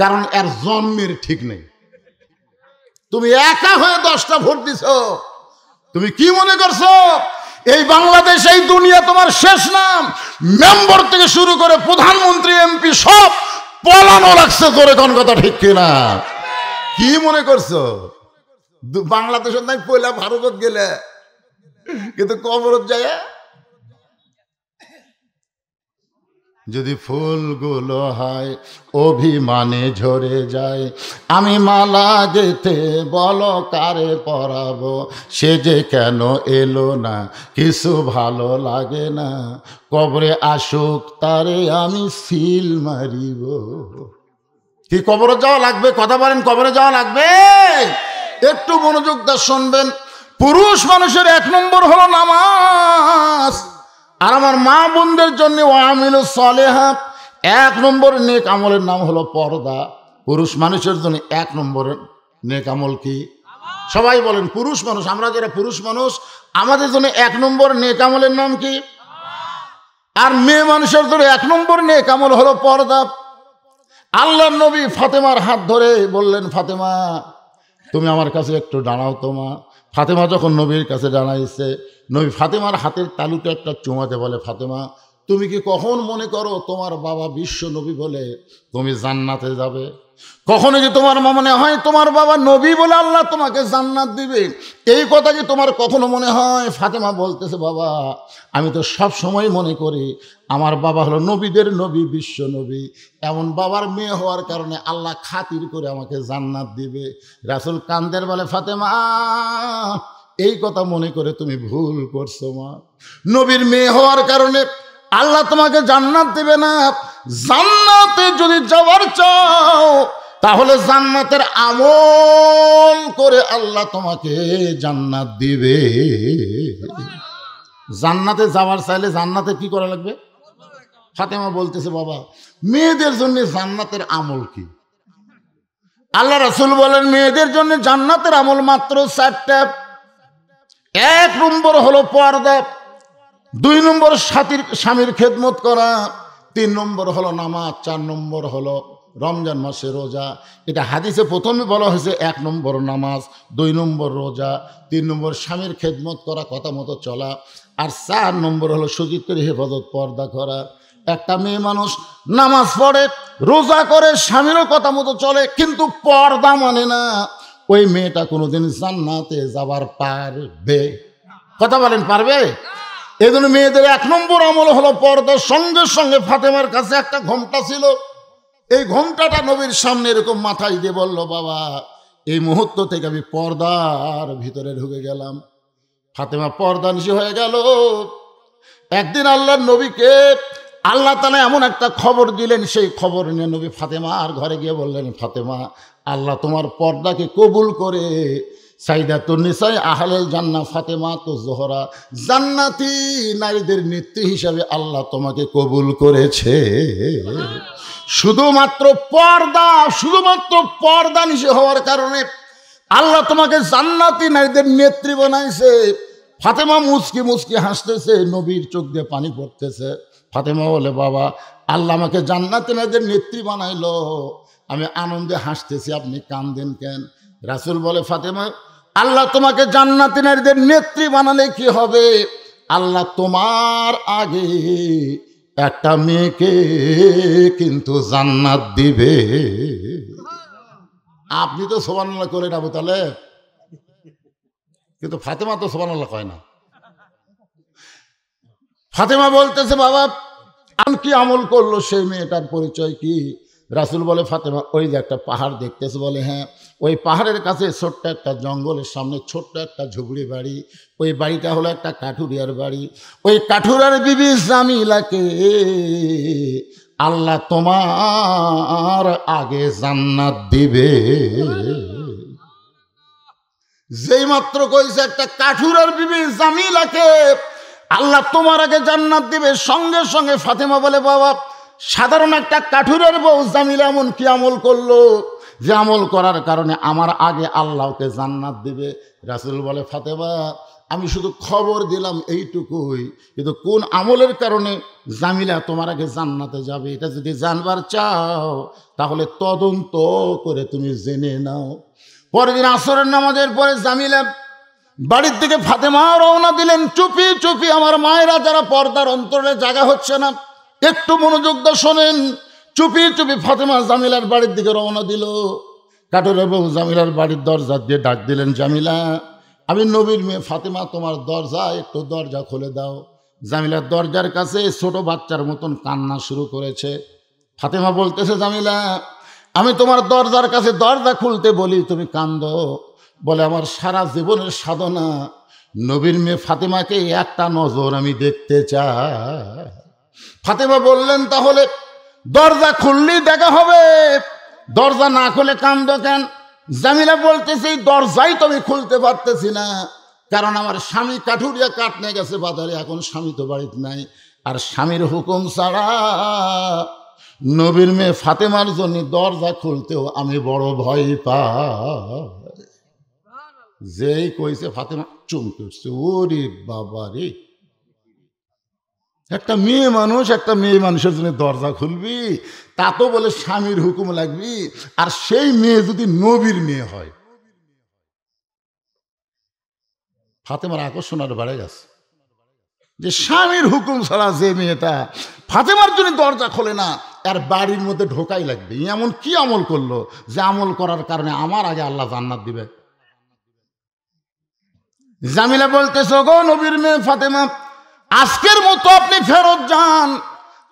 কারণ এর জন্মের ঠিক নেই। তুমি একা হয়ে 10টা ভোট দিছ, তুমি কি মনে করছো এই বাংলাদেশ, এই দুনিয়া তোমার শেষ নাম? মেম্বার থেকে শুরু করে প্রধানমন্ত্রী, এমপি সব পলানো লাগছে। জোরে কোন কথা ঠিক কিনা? কি মনে করছো বাংলাদেশের নাই পয়লা ভারতত গেলে, কিন্তু কবরত যায় যদি ফুলগুলো হয় অভিমানে ঝরে যায়, আমি মালা গেথে বলো কারে পরাবো, সে যে কেন এলো না, কিছু ভালো লাগে না, কবরে আসুক তারে আমি সিল মারিব। কি কবরে যাওয়া লাগবে? কথা বলেন, কবরে যাওয়া লাগবে? একটু মনোযোগ দিয়ে শুনবেন। পুরুষ মানুষের 1 নম্বর হলো নামাজ। আর আমার মা বোনদের জন্য ওয়ামিলুস সালিহাত, 1 নম্বর নেক আমলের নাম হলো পর্দা। পুরুষ মানুষের জন্য 1 নম্বরের নেক আমল কি? সবাই বলেন, পুরুষ মানুষ, আমরা যারা পুরুষ মানুষ, আমাদের জন্য 1 নম্বর নেক আমলের নাম কি? আর মেয়ে মানুষের জন্য 1 নম্বর নেক আমল হলো পর্দা। আল্লাহর নবী ফাতেমার হাত ধরে বললেন, ফাতেমা তুমি আমার কাছে একটু দাঁড়াও তো মা। ফাতেমা যখন নবীর কাছে দাঁড়াইছে, নবী ফাতেমার হাতের তালুতে একটা চুমাতে বলে, ফাতেমা তুমি কি কখন মনে করো তোমার বাবা বিশ্ব নবী বলে তুমি জান্নাতে যাবে? কখনো কি তোমার মনে হয় তোমার বাবা নবী বলে আল্লাহ তোমাকে জান্নাত দিবে? এই কথা কি তোমার কখনো মনে হয়? ফাতেমা বলতেছে, বাবা আমি তো সব সময় মনে করি আমার বাবা হলো নবীদের নবী, বিশ্ব নবী। এমন বাবার মেয়ে হওয়ার কারণে আল্লাহ খাতির করে আমাকে জান্নাত দিবে। রাসূল কান্দের বলে, ফাতেমা এই কথা মনে করে তুমি ভুল করছো মা। নবীর মেয়ে হওয়ার কারণে আল্লাহ তোমাকে জান্নাত দেবে না। জান্নাতে যদি যাওয়ার চাও তাহলে জান্নাতের আমল করে আল্লাহ তোমাকে জান্নাত দিবে। জান্নাতে যাওয়ার চাইলে জান্নাতে কি করা লাগবে? ফাতেমা বলতেছে, বাবা মেয়েদের জন্য জান্নাতের আমল কি? আল্লাহ রাসূল বলেন, মেয়েদের জন্য জান্নাতের আমল মাত্র 4টা। 1 নম্বর হলো পর্দা, 2 নম্বর স্বামীর খেদমত করা, 3 নম্বর হলো নামাজ, 4 নম্বর হলো রমজান মাসে রোজা। এটা হাদিসে প্রথমে বলা হয়েছে 1 নম্বর নামাজ, 2 নম্বর রোজা, 3 নম্বর স্বামীর খেদমত করা, কথা মতো চলা, আর 4 নম্বর হলো সতীত্বের হেফাজত, পর্দা করা। একটা মেয়ে মানুষ নামাজ পড়ে, রোজা করে, স্বামীরও কথা মতো চলে, কিন্তু পর্দা মানে না, ওই মেয়েটা কোনোদিন জান্নাতে যাবার পারবে? কথা বলেন, পারবে? এই জন্য মেয়েদের 1 নম্বর আমল হলো পর্দা। সঙ্গে সঙ্গে ফাতেমার কাছে একটা ঘোমটা ছিল, এই ঘোমটাটা নবীর সামনে এরকম মাথায় দিয়ে বলল, বাবা এই মুহূর্ত থেকে আমি পর্দার ভিতরে ঢুকে গেলাম। ফাতেমা পর্দা নিশি হয়ে গেল। একদিন আল্লাহর নবীকে আল্লাহ তাআলা এমন একটা খবর দিলেন, সেই খবর নিয়ে নবী ফাতেমার ঘরে গিয়ে বললেন, ফাতেমা আল্লাহ তোমার পর্দাকে কবুল করে সাইদাতুন নিসায়ে আহলেল জান্নাহ ফাতেমা তো জোহরা জান্নাতি নারীদের নেত্রী হিসাবে আল্লাহ তোমাকে কবুল করেছে। শুধুমাত্র পর্দা নিষে হওয়ার কারণে আল্লাহ তোমাকে জান্নাতি নারীদের নেত্রী বানাইছে। ফাতেমা মুচকি মুচকি হাসতেছে, নবীর চোখ দিয়ে পানি পড়তেছে। ফাতেমা বলে, বাবা আল্লাহ আমাকে জান্নাতি নারীদের নেত্রী বানাইলো, আমি আনন্দে হাসতেছি, আপনি কান্দেন কেন? রাসূল বলে, ফাতেমা আল্লাহ তোমাকে জান্নাতি নারীদের নেত্রী বানালে কি হবে? আল্লাহ তোমার আগে একটা মেয়েকে কিন্তু জান্নাত দিবে। আপনি তো সুবহানাল্লাহ করেন আবু তালেব, কিন্তু ফাতেমা তো সুবহানাল্লাহ কয় না। ফাতেমা বলতেছে, বাবা আমি কি আমল করলো, সেই মেয়েটার পরিচয় কি? রাসূল বলে, ফাতেমা ওই যে একটা পাহাড় দেখতেছে? বলে, হ্যাঁ। ওই পাহাড়ের কাছে ছোট্ট একটা জঙ্গলের সামনে ছোট্ট একটা ঝুপড়ি বাড়ি, ওই বাড়িটা হলো একটা কাঠুরিয়ার বাড়ি। ওই কাঠুরার বিবি জামিলাকে আল্লাহ তোমার আগে জান্নাত দিবে। যেই মাত্র কইছে একটা কাঠুরার বিবি জামিলাকে আল্লাহ তোমার আগে জান্নাত দিবে, সঙ্গে সঙ্গে ফাতেমা বলে, বাবা সাধারণ একটা কাঠুরের বউ জামিলা এমন কি আমল করলো যে আমল করার কারণে আমার আগে আল্লাহকে জান্নাত দিবে? রাসূল বলে, ফাতেমা আমি শুধু খবর দিলাম এইটুকুই, কিন্তু কোন আমলের কারণে জামিলা তোমার আগে জান্নাতে যাবে এটা যদি জানবার চাও তাহলে তদন্ত করে তুমি জেনে নাও। পরের দিন আসরের নামাজের পরে জামিলা বাড়ির দিকে ফাতেমা রওনা দিলেন। চুপি চুপি আমার মায়েরা যারা পর্দার অন্তরে জায়গা হচ্ছে না, একটু মনোযোগ দিয়ে শোনেন। চুপি চুপি ফাতেমা জামিলার বাড়ির দিকে রওনা দিল। কাঠুরের বউ জামিলার বাড়ির দরজা দিয়ে ডাক দিলেন, জামিলা আমি নবীর মেয়ে ফাতেমা, তোমার দরজা একটু দরজা খুলে দাও। জামিলার দরজার কাছে ছোট বাচ্চার মতন কান্না শুরু করেছে। ফাতেমা বলতেছে, জামিলা আমি তোমার দরজার কাছে দরজা খুলতে বলি তুমি কান্দো? বলে, আমার সারা জীবনের সাধনা নবীর মেয়ে ফাতেমাকে একটা নজর আমি দেখতে চাই। ফাতেমা বললেন, তাহলে দরজা খুললেই দেখা হবে, দরজা না খুলে কান্দো কেন? জামিলা বলতেছে, দরজাই তো আমি খুলতে পারতেছি না, কারণ আমার স্বামী কাঠুরিয়া কাঠ নিয়ে গেছে বাজারে, এখন স্বামী তো বাড়িতে নাই, আর স্বামীর হুকুম ছাড়া নবীর মেয়ে ফাতেমার জন্য দরজা খুলতেও আমি বড় ভয় পাই। যেই কইছে ফাতেমা চমকে উঠছে, ওরে বাবা রে, একটা মেয়ে মানুষের জন্য দরজা খুলবি, তা তো বলে স্বামীর হুকুম লাগবি, আর সেই মেয়ে যদি নবীর মেয়ে হয়। ফাতেমার আকর্ষণ আর বেড়ে গেছে যে স্বামীর হুকুম ছাড়া যে মেয়েটা ফাতেমার জন্য দরজা খোলে না, এর বাড়ির মধ্যে ঢোকাই লাগবে। এমন কি আমল করলো যে আমল করার কারণে আমার আগে আল্লাহ জান্নাত দিবে? জামিলা বলতেছে, গো নবীর মেয়ে ফাতেমা, আজকের মতো আপনি ফেরত যান,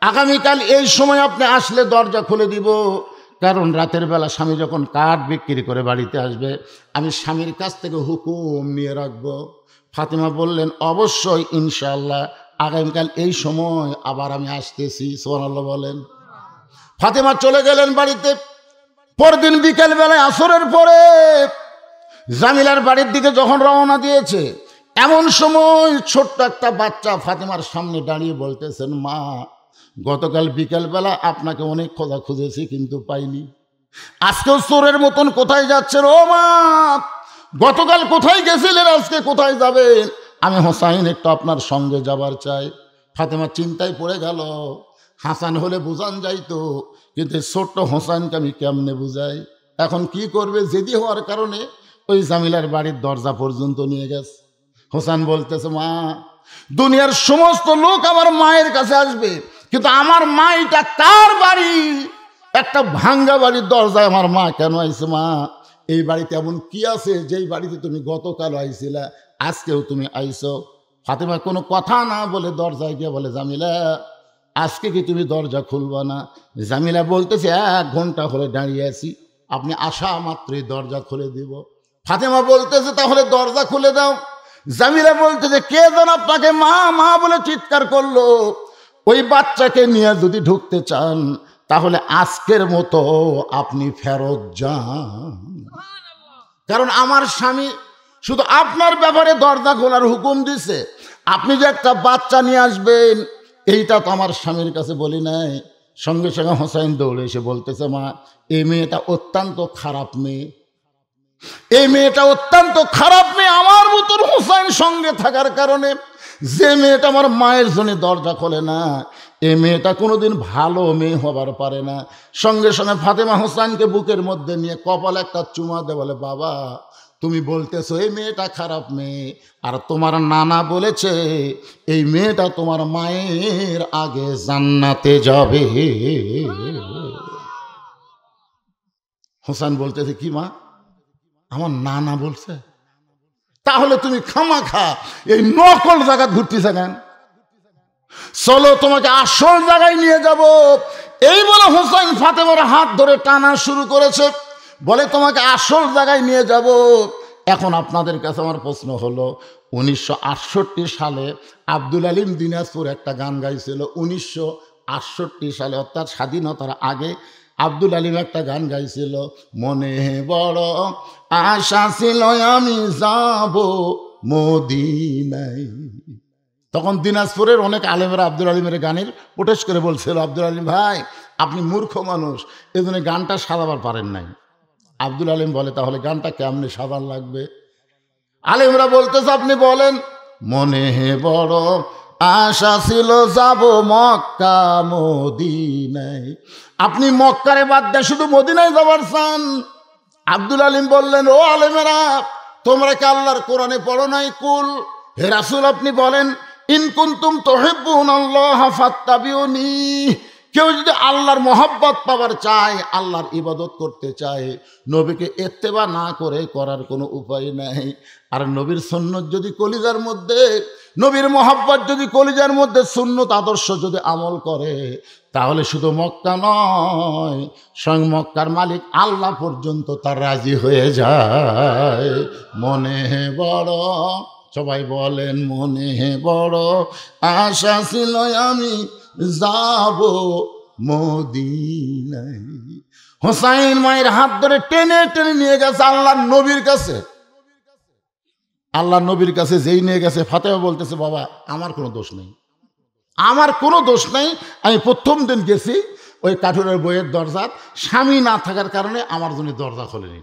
আগামীকাল এই সময় আপনি আসলে দরজা খুলে দিব। কারণ রাতের বেলা স্বামী যখন কাঠ বিক্রি করে বাড়িতে আসবে, আমি স্বামীর কাছ থেকে হুকুম নিয়ে রাখবো। ফাতেমা বললেন, অবশ্যই, ইনশাআল্লাহ, আগামীকাল এই সময় আবার আমি আসতেছি। সুবহানাল্লাহ বলেন। ফাতেমা চলে গেলেন বাড়িতে। পরদিন বিকেল বেলায় আসরের পরে জামিলার বাড়ির দিকে যখন রওনা দিয়েছে, এমন সময় ছোট্ট একটা বাচ্চা ফাতেমার সামনে দাঁড়িয়ে বলতেছেন, মা, গতকাল বিকেলবেলা আপনাকে অনেক খোঁজা খুঁজেছি কিন্তু পাইনি। আজকেও চোরের মতন কোথায় যাচ্ছেন? ও মা, গতকাল কোথায় গেছিলেন, আজকে কোথায় যাবেন? আমি হোসাইন একটু আপনার সঙ্গে যাবার চাই। ফাতেমা চিন্তায় পড়ে গেল। হাসান হলে বুঝান যাইতো, কিন্তু ছোট্ট হোসাইনকে আমি কেমনে বুঝাই? এখন কি করবে? জেদি হওয়ার কারণে ওই জামিলার বাড়ির দরজা পর্যন্ত নিয়ে গেছে। হোসেন বলতেছে, মা, দুনিয়ার সমস্ত লোক আমার মায়ের কাছে আসবে, কিন্তু আমার মা, এটা কার বাড়ি? একটা ভাঙ্গা বাড়ির দরজায় আমার মা কেন আইছে? মা, এই বাড়িতে এমন কি আছে যেই বাড়িতে তুমি গতকাল আইছিলা, আজকেও তুমি আইছো? ফাতেমা কোনো কথা না বলে দরজায় গিয়ে বলে, জামিলা, আজকে কি তুমি দরজা খুলবা না? জামিলা বলতেছে, 1 ঘন্টা হলে দাঁড়িয়ে আছি, আপনি আসা মাত্রই দরজা খুলে দিব। ফাতেমা বলতেছে, তাহলে দরজা খুলে দাও। জামিলা বলতেছে, কে যেন আপনাকে মা মা বলে চিৎকার করলো? ওই বাচ্চাকে নিয়ে যদি ঢুকতে চান তাহলে আজকের মতো আপনি ফেরত যান। কারণ আমার স্বামী শুধু আপনার ব্যাপারে দরজা খোলার হুকুম দিছে, আপনি যে একটা বাচ্চা নিয়ে আসবেন এইটা তো আমার স্বামীর কাছে বলি নাই। সঙ্গে সঙ্গে হোসাইন দৌড়ে এসে বলতেছে, মা, এই মেয়েটা অত্যন্ত খারাপ মেয়ে, এই মেয়েটা অত্যন্ত খারাপ মেয়ে। আমার মতন হোসাইন সঙ্গে থাকার কারণে যে মেয়েটা আমার মায়ের জন্য দরজা খোলে না, এই মেয়েটা কোনোদিন ভালো মেয়ে হবার পারে না। সঙ্গে সঙ্গে ফাতেমা হোসাইনকে বুকের মধ্যে নিয়ে কপালে একটা চুমা দে, বলে, বাবা, তুমি বলতেছো এই মেয়েটা খারাপ মেয়ে, আর তোমার নানা বলেছে এই মেয়েটা তোমার মায়ের আগে জান্নাতে যাবে। হোসেন বলতেছে, কি মা, আমার নানা বলছে? তাহলে তুমি খামাখা এই নকল জায়গা ঘুরতেছে কেন? চলো তোমাকে আসল জায়গায় নিয়ে যাব। এই বলে হোসাইন ফাতেমার হাত ধরে টানা শুরু করেছে, বলে, তোমাকে আসল জায়গায় নিয়ে যাব। এখন আপনাদের কাছে আমার প্রশ্ন হলো, 1968 সালে আব্দুল আলিম দিনাজপুর একটা গান গাইছিল। 1968 সালে, অর্থাৎ স্বাধীনতার আগে আব্দুল আলিম একটা গান গাইছিল, মনে বড় আশা ছিল আমি যাব মদিনায়। তখন দিনাজপুরের অনেক আলেমরা আব্দুল আলিমের গানের প্রোটেস্ট করে বলছিল, আব্দুল আলিম ভাই, আপনি মূর্খ মানুষ, এই জন্য গানটা সাজাবার পারেন নাই। আব্দুল আলিম বলে, তাহলে গানটা কেমনে সাজার লাগবে? আলেমরা বলতেছে, আপনি বলেন, মনে বড় আশা ছিল যাব মক্কা মদিনায়। আপনি মক্কারে বাদ দিয়ে শুধু মদিনায় যাবার চান? আব্দুল আলিম বললেন, ও আলেমেরা, তোমরা কি আল্লাহর কোরআনে পড়ো নাই? কুল, হে রাসূল, আপনি বলেন, ইন কুনতুম তুহিব্বুনাল্লাহ ফাত্তাবিউনি। কেউ যদি আল্লাহর মহব্বত পাওয়ার চায়, আল্লাহর ইবাদত করতে চায়, নবীকে ইত্তেবা না করে করার কোনো উপায় নাই। আর নবীর সুন্নত যদি কলিজার মধ্যে, নবীর মহব্বত যদি কলিজার মধ্যে সুন্নত আদর্শ যদি আমল করে, তাহলে শুধু মক্কা নয়, স্বয়ং মক্কার মালিক আল্লাহ পর্যন্ত তার রাজি হয়ে যায়। মনে বড়, সবাই বলেন, মনে বড় আশা ছিল আমি যাব মদিনায়। হোসাইন মায়ের হাত ধরে টেনে টেনে নিয়ে গেছে আল্লাহর নবীর কাছে। আল্লাহর নবীর কাছে যেই নিয়ে গেছে, ফাতেমা বলতেছে, বাবা, আমার কোনো দোষ নেই, আমার কোনো দোষ নেই। আমি প্রথম দিন গেছি ওই কাঠুরের বইয়ের দরজা, স্বামী না থাকার কারণে আমার জন্য দরজা খোলেনি।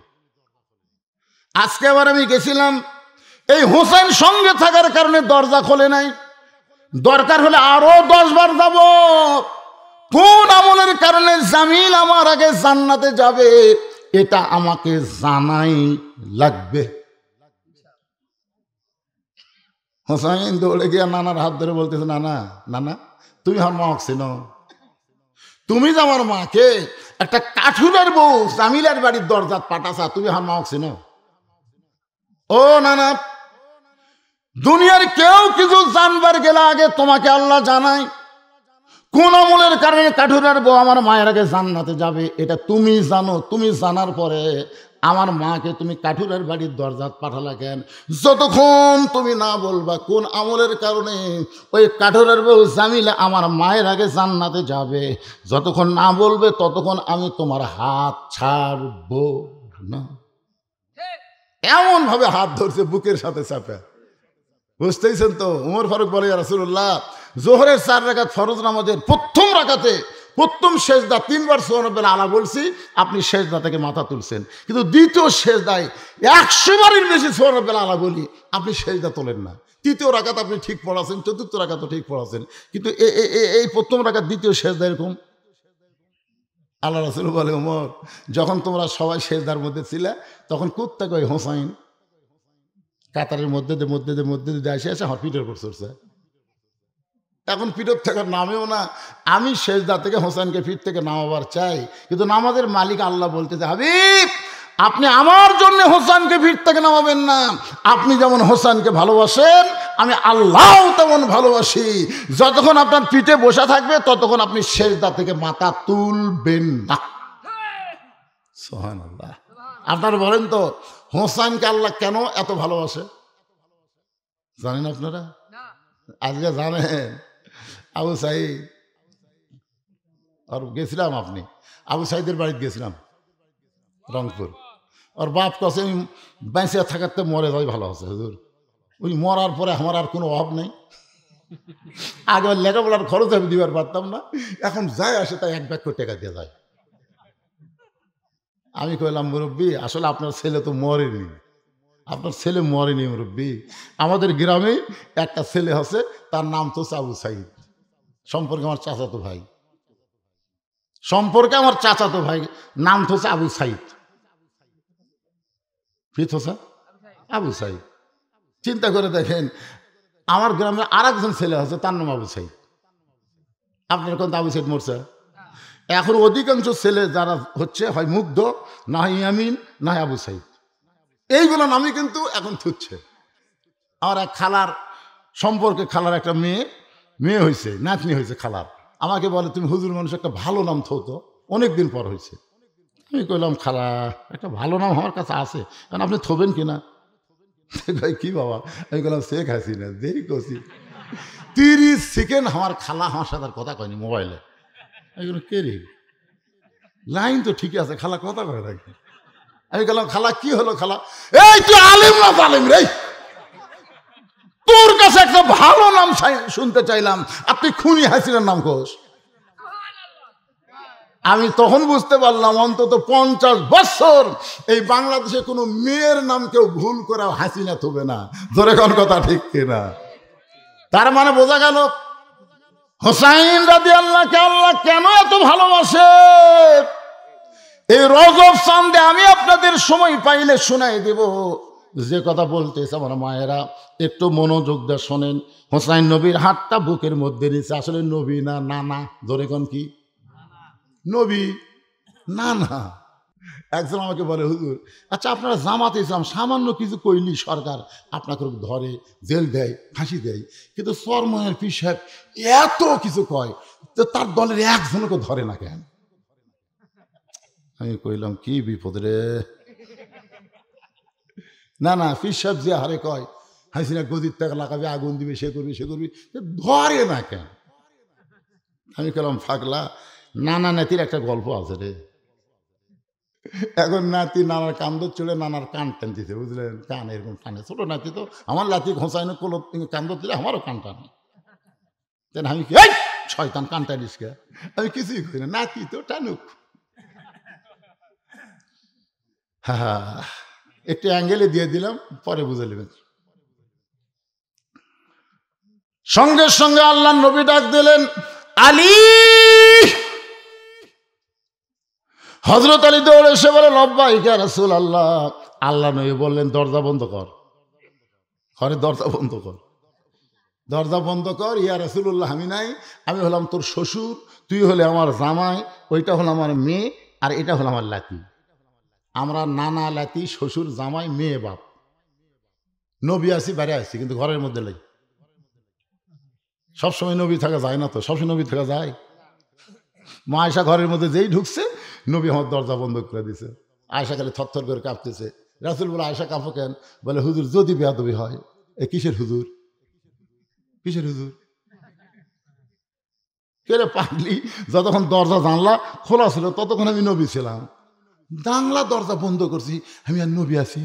আজকে আবার আমি গেছিলাম, এই হোসেন সঙ্গে থাকার কারণে দরজা খোলে নাই। দরকার হলে আরো 10 বার যাব। কোন আমলের কারণে জামিল আমার আগে জান্নাতে যাবে, এটা আমাকে জানাই লাগবে। হোসাইন দৌড়ে গিয়া নানার হাত ধরে বলতেছে, নানা, নানা, তুমি আমার মা চিনো? তুমি যে আমার মাকে একটা কাঠুরের বউ জামিলার বাড়ির দরজাত পাঠাছা, তুমি আমার মা চিনো? ও না না, দুনিয়ার কেউ কিছু জানবার গেলে আগে তোমাকে আল্লাহ জানাই কোন আমলের কারণে কাঠুরের বউ আমার মায়ের আগে জান্নাতে যাবে, এটা তুমি জানো। তুমি জানার পরে আমার মাকে তুমি কাঠুরের বাড়ির দরজাত পাঠালা কেন? যতক্ষণ তুমি না বলবা কোন আমলের কারণে ওই কাঠুরের বউ জামিলা আমার মায়ের আগে জান্নাতে যাবে, যতক্ষণ না বলবে ততক্ষণ আমি তোমার হাত ছাড়বো না। এমন ভাবে হাত ধরছে বুকের সাথে চাপে, বুঝতেইছেন তো? উমর ফারুক বলে, ইয়া রাসূলুল্লাহ, জোহরের 4 রাকাত ফরজ নামাজের প্রথম রাকাতে প্রথম সেজদা 3 বার সুবহানাল্লাহ আলা বলছি, আপনি সেজদা থেকে মাথা তুলছেন, কিন্তু দ্বিতীয় সেজদায় 100 বারের বেশি সুবহানাল্লাহ আলা বলি, আপনি সেজদা তোলেন না। তৃতীয় রাকাত আপনি ঠিক পড়াছেন, চতুর্থ রাকাতও ঠিক পড়াছেন, কিন্তু এই প্রথম রাকাত দ্বিতীয় সেজদা এরকম। আল্লাহ রাসূল বলে, ওমর, যখন তোমরা সবাই সেজদার মধ্যে ছিলে তখন কোত্থা কই হোসাইন কাতারের মধ্যে দিয়ে এসে আমার পিঠের উপর চড়ছে। এখন পিঠের থেকে নামেও না। আমি সেজদা থেকে হোসেনকে পিঠ থেকে নামাবার চাই, কিন্তু নামাজের মালিক আল্লাহ বলতেছে, হাবিব, আপনি আমার জন্য হোসেনকে পিঠ থেকে নামাবেন না। আপনি যেমন হোসেনকে ভালোবাসেন আমি আল্লাহ তেমন ভালোবাসি। যতক্ষণ আপনার পিঠে বসা থাকবে ততক্ষণ আপনি সেজদা থেকে মাথা তুলবেন না। সুবহানাল্লাহ। আপনারা বলেন তো, হোসেনকে আল্লাহ কেন এত ভালোবাসে? জানেন আপনারা? আজকে জানেন? আবু সাইদ আর গেছিলাম, আপনি আবু সাইদের বাড়িতে গেছিলাম রংপুর। ওর বাপ কাছে আমি বেঁচে থাকাতে মরে যাই ভালো আছে হুজুর। ওই মরার পরে আমার আর কোনো অভাব নেই। আগে লেখাপড়ার খরচ আমি দিবার পারতাম না, এখন যাই আসে তাই 1 ব্যাগ করে টাকা দিয়ে যায়। আমি কইলাম, মুরব্বী, আসলে আপনার ছেলে তো মরেনি, আপনার ছেলে মরেনি মুরব্বী। আমাদের গ্রামে একটা ছেলে আছে, তার নাম তো আবু সাইদ, সম্পর্কে আমার চাচাতো ভাই, নাম তো আবু সাইদ, আবু সাইদ। চিন্তা করে দেখেন, আমার গ্রামে আর একজন ছেলে আছে, তার নাম আবু সাইদ। আপনার কোন আবু সাইদ মরছে? এখন অধিকাংশ ছেলে যারা হচ্ছে হয় মুগ্ধ, না হয় ইয়ামিন, না হয় আবু সাইদ, এইগুলো নামই কিন্তু এখন থুচ্ছে। আমার এক খালার সম্পর্কে, খালার একটা মেয়ে হয়েছে, নাতনি হয়েছে খালার। আমাকে বলে, তুমি হুজুর মানুষ, একটা ভালো নাম থতো, অনেকদিন পর হয়েছে। আমি কইলাম, খালা, একটা ভালো নাম আমার কাছে আছে, কারণ আপনি থবেন কিনা? কি বাবা? আমি বললাম, শেখ হাসিনা। দেরি করছি 30 সেকেন্ড আমার খালা আমার সাথে কথা কয়নি মোবাইলে। আমি কে রে, লাইন তো ঠিক আছে, খালা কথা কয় নাকি? আমি বললাম, খালা কি হলো? খালা, এই তুই আলেম না তালেম রে, তোর কাছে একটা ভালো নাম শুনতে চাইলাম, আপনি খুনি হাসিনার নাম কোস। আমি তখন বুঝতে পারলাম, অন্তত 50 বছর এই বাংলাদেশে কোনো মেয়ের নাম কেউ ভুল করে হাসিনা থবে না। ধরে কোন কথা ঠিক কিনা? তার মানে বোঝা গেল হোসাইন রাদিয়াল্লাহু আল্লাহ কেন এত ভালোবাসে। এই রজব চাঁদে আমি আপনাদের সময় পাইলে শোনাই দেব যে কথা বলতেছে আমার মায়েরা, একটু মনোযোগ দিয়ে শোনেন। হোসাইন নবীর হাতটা বুকের মধ্যে নিচ্ছে, আসলে নবী না নানা, ধরে কোন কি নবী না না। একজন আমাকে বলে, হুজুর, আচ্ছা আপনারা জামাতে ইসলাম সামান্য কিছু কইলি সরকার আপনাকে ধরে, জেল দেয়, ফাঁসি দেয়, কিন্তু চরমনের পীর সাহেব এত কিছু কয়, তো তার দলের একজনকে ধরে না কেন? আমি কইলাম, কি বিপদ রে। না না, পীর সাহেব যে হারে কয় হাসিনা গদির টাকা লাগাবে, আগুন দিবে, সে করবি ধরে না কেন? আমি কইলাম, ফাগলা, নানা নাতির একটা গল্প আছে রে। এখন নাতি নানার কান চলে নানার কান টানতেছে, বুঝলেন? কান এরকম টানে, ছোট নাতি তো, আমার লাতি ঘোষাইনে কোলো কান দিলে আমারও কান টানে। আমি কি শয়তান কান টানিস কে? আমি কিছুই করি না, নাতি তো টানুক। হ্যাঁ, একটু অ্যাঙ্গেলে দিয়ে দিলাম, পরে বুঝে নেবেন। সঙ্গে সঙ্গে আল্লাহ নবী ডাক দিলেন, আলী। হযরত আলী দৌড়ে এসে বলে, লব্বাইক ইয়া রাসূলুল্লাহ। আল্লাহ নবী বললেন, দরজা বন্ধ কর, ঘরে দরজা বন্ধ কর। দরজা বন্ধ কর, ইয়া রাসূলুল্লাহ আমি নাই, আমি হলাম তোর শ্বশুর, তুই হলে আমার জামাই, ওইটা হলো আমার মেয়ে, আর এটা হলো আমার লাতি। আমরা নানা লাতি, শ্বশুর জামাই, মেয়ে বাপ। নবী আসি বাইরে আসছি, কিন্তু ঘরের মধ্যে লাই। সবসময় নবী থাকা যায় না তো, সবসময় নবী থাকা যায়? মা আয়েশা ঘরের মধ্যে যেই ঢুকছে, নবী আমার দরজা বন্ধ করে দিছে। আয়েশা খালি থরথর করে কাঁপতেছে। রাসূল বলে, আয়েশা কাঁপো কেন? বলে, হুজুর যদি বেয়াদবি হয়। এ কিসের হুজুর? কিসের হুজুর? কেরে পাগলি, যতক্ষণ দরজা জানলা খোলা ছিল ততক্ষণ আমি নবী ছিলাম, জানলা দরজা বন্ধ করছি, আমি আর নবী আছি?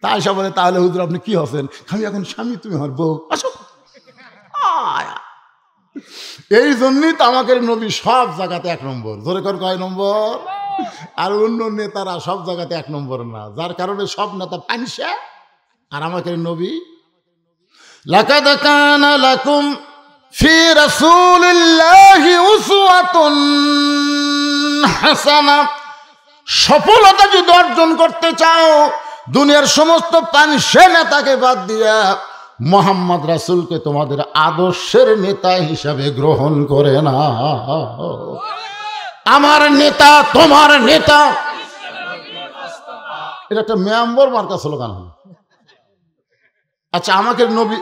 তা আয়েশা বলে, তাহলে হুজুর আপনি কি হচ্ছেন? আমি এখন স্বামী, তুমি আমার বউ, আসো। এই জন্যই তো আমাকে নবী সব জায়গাতে 1 নম্বর। জোরে কর, কয় নম্বর? আর অন্য নেতারা সব জায়গাতে 1 নম্বর না, যার কারণে সব নেতা পানসে। আর আমাকে নবী, লাকাদ কানা লাকুম ফি রাসূলিল্লাহি উসওয়াতুন হাসানা। সফলতা যদি অর্জন করতে চাও, দুনিয়ার সমস্ত পানসে নেতাকে বাদ দিয়া মোহাম্মদ রাসূলকে তোমাদের আদর্শের নেতা হিসাবে গ্রহণ করে না। আমার নেতা তোমার নেতা, এটা একটা মেম্বার মার্কা স্লোগান হলো। আচ্ছা, আমাকে নবী,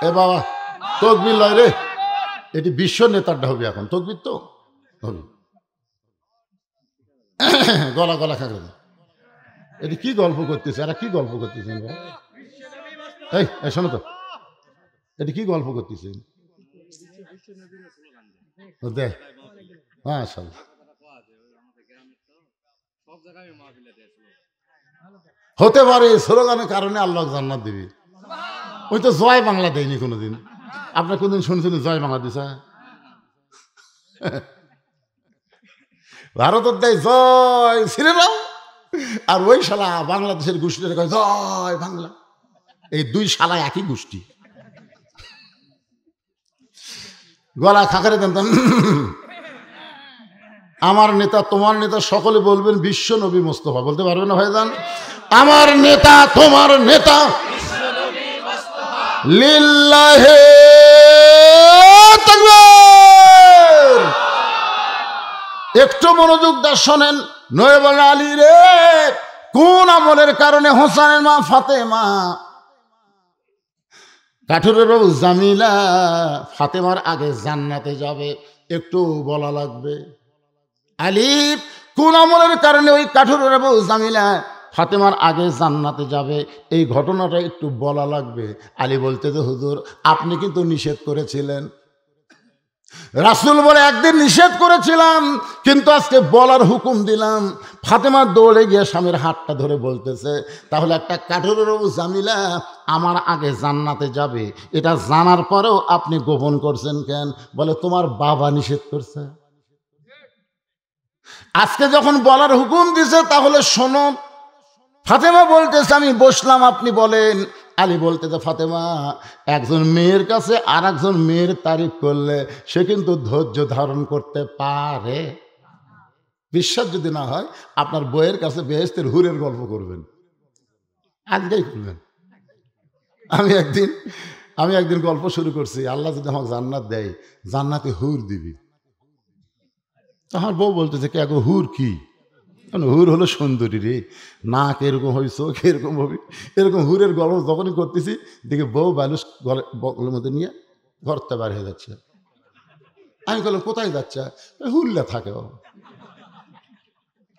এ বাবা তকবীর লয় রে, এটি বিশ্ব নেতারটা হবে এখন, তকবীর তো হবে। গলা গলা খাগড়া, এটি কি গল্প করতেছে? এরা কি গল্প করতেছেন? এই শোনো তো, এটি কি গল্প করতেছেন? দেখ, মাশাআল্লাহ, হতে পারে স্লোগানের কারণে আল্লাহ জান্নাত দিবে। ওই তো জয় বাংলা দেয়নি কোনোদিন। আপনার কোনদিন শুনছেন জয় বাংলা দিছে? ভারতের দেয় জয় শ্রীরাম, আর ওই শালা বাংলাদেশের গোষ্ঠীর কয় জয় বাংলা। এই 2 শালা একই গোষ্ঠী। গলা খাকারে দেন। আমার নেতা তোমার নেতা, সকলে বলবেন বিশ্ব নবী মোস্তফা। বলতে পারবেন না ভাইজান? আমার নেতা তোমার নেতা, লিল্লাহি তাকবীর। একটু মনোযোগ দিয়ে শোনেন। নবী বলেন, আলী রে, কোন আমলের কারণে হোসেনের মা ফাতেমা, কাঠুরের বউ জামিলা ফাতেমার আগে জান্নাতে যাবে? একটু বলা লাগবে। আলী, কোন আমলের কারণে ওই কাঠুরের বউ জামিলা ফাতেমার আগে জান্নাতে যাবে? এই ঘটনাটা একটু বলা লাগবে। আলী বলতে, তো হুজুর আপনি কিন্তু নিষেধ করেছিলেন। রাসূল বলে, একদিন নিষেধ করেছিলাম, কিন্তু আজকে বলার হুকুম দিলাম। ফাতেমা দৌড়ে গিয়ে স্বামীর হাতটা ধরে বলতেছে, তাহলে একটা কাঠুরের বউ জামিলা আমার আগে জান্নাতে যাবে, এটা জানার পরেও আপনি গোপন করছেন কেন? বলে, তোমার বাবা নিষেধ করছে। আজকে যখন বলার হুকুম দিছে তাহলে শোনো। ফাতেমা বলতেছে, আমি বসলাম, আপনি বলেন। আলী বলতেছে, ফাতেমা, একজন মেয়ের কাছে আর একজন মেয়ের তারিফ করলে সে কিন্তু ধৈর্য ধারণ করতে পারে। বিশ্বাস যদি না হয়, আপনার বইয়ের কাছে বেহেশতের হুরের গল্প করবেন, আজকেই করবেন। আমি একদিন গল্প শুরু করছি, আল্লাহ যদি আমাকে জান্নাত দেয়, জান্নাতে হুর দিবি। আমার বউ বলতেছে, কে গো, হুর কি? হুর হলো সুন্দরী রে, নাক এরকম হবে, চোখ এরকম হবে, এরকম হুরের গল্প যখনই করতেছি, দেখে বউ বালুস গলের মধ্যে নিয়ে ঘরতে বার হয়ে যাচ্ছে। আমি বললাম, কোথায় যাচ্ছে? হুরলে থাকে।